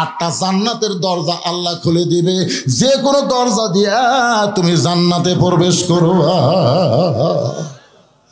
A: 8টা জান্নাতের দরজা আল্লাহ খুলে দিবে, যে কোনো দরজা দিয়া তুমি জান্নাতে প্রবেশ করবা।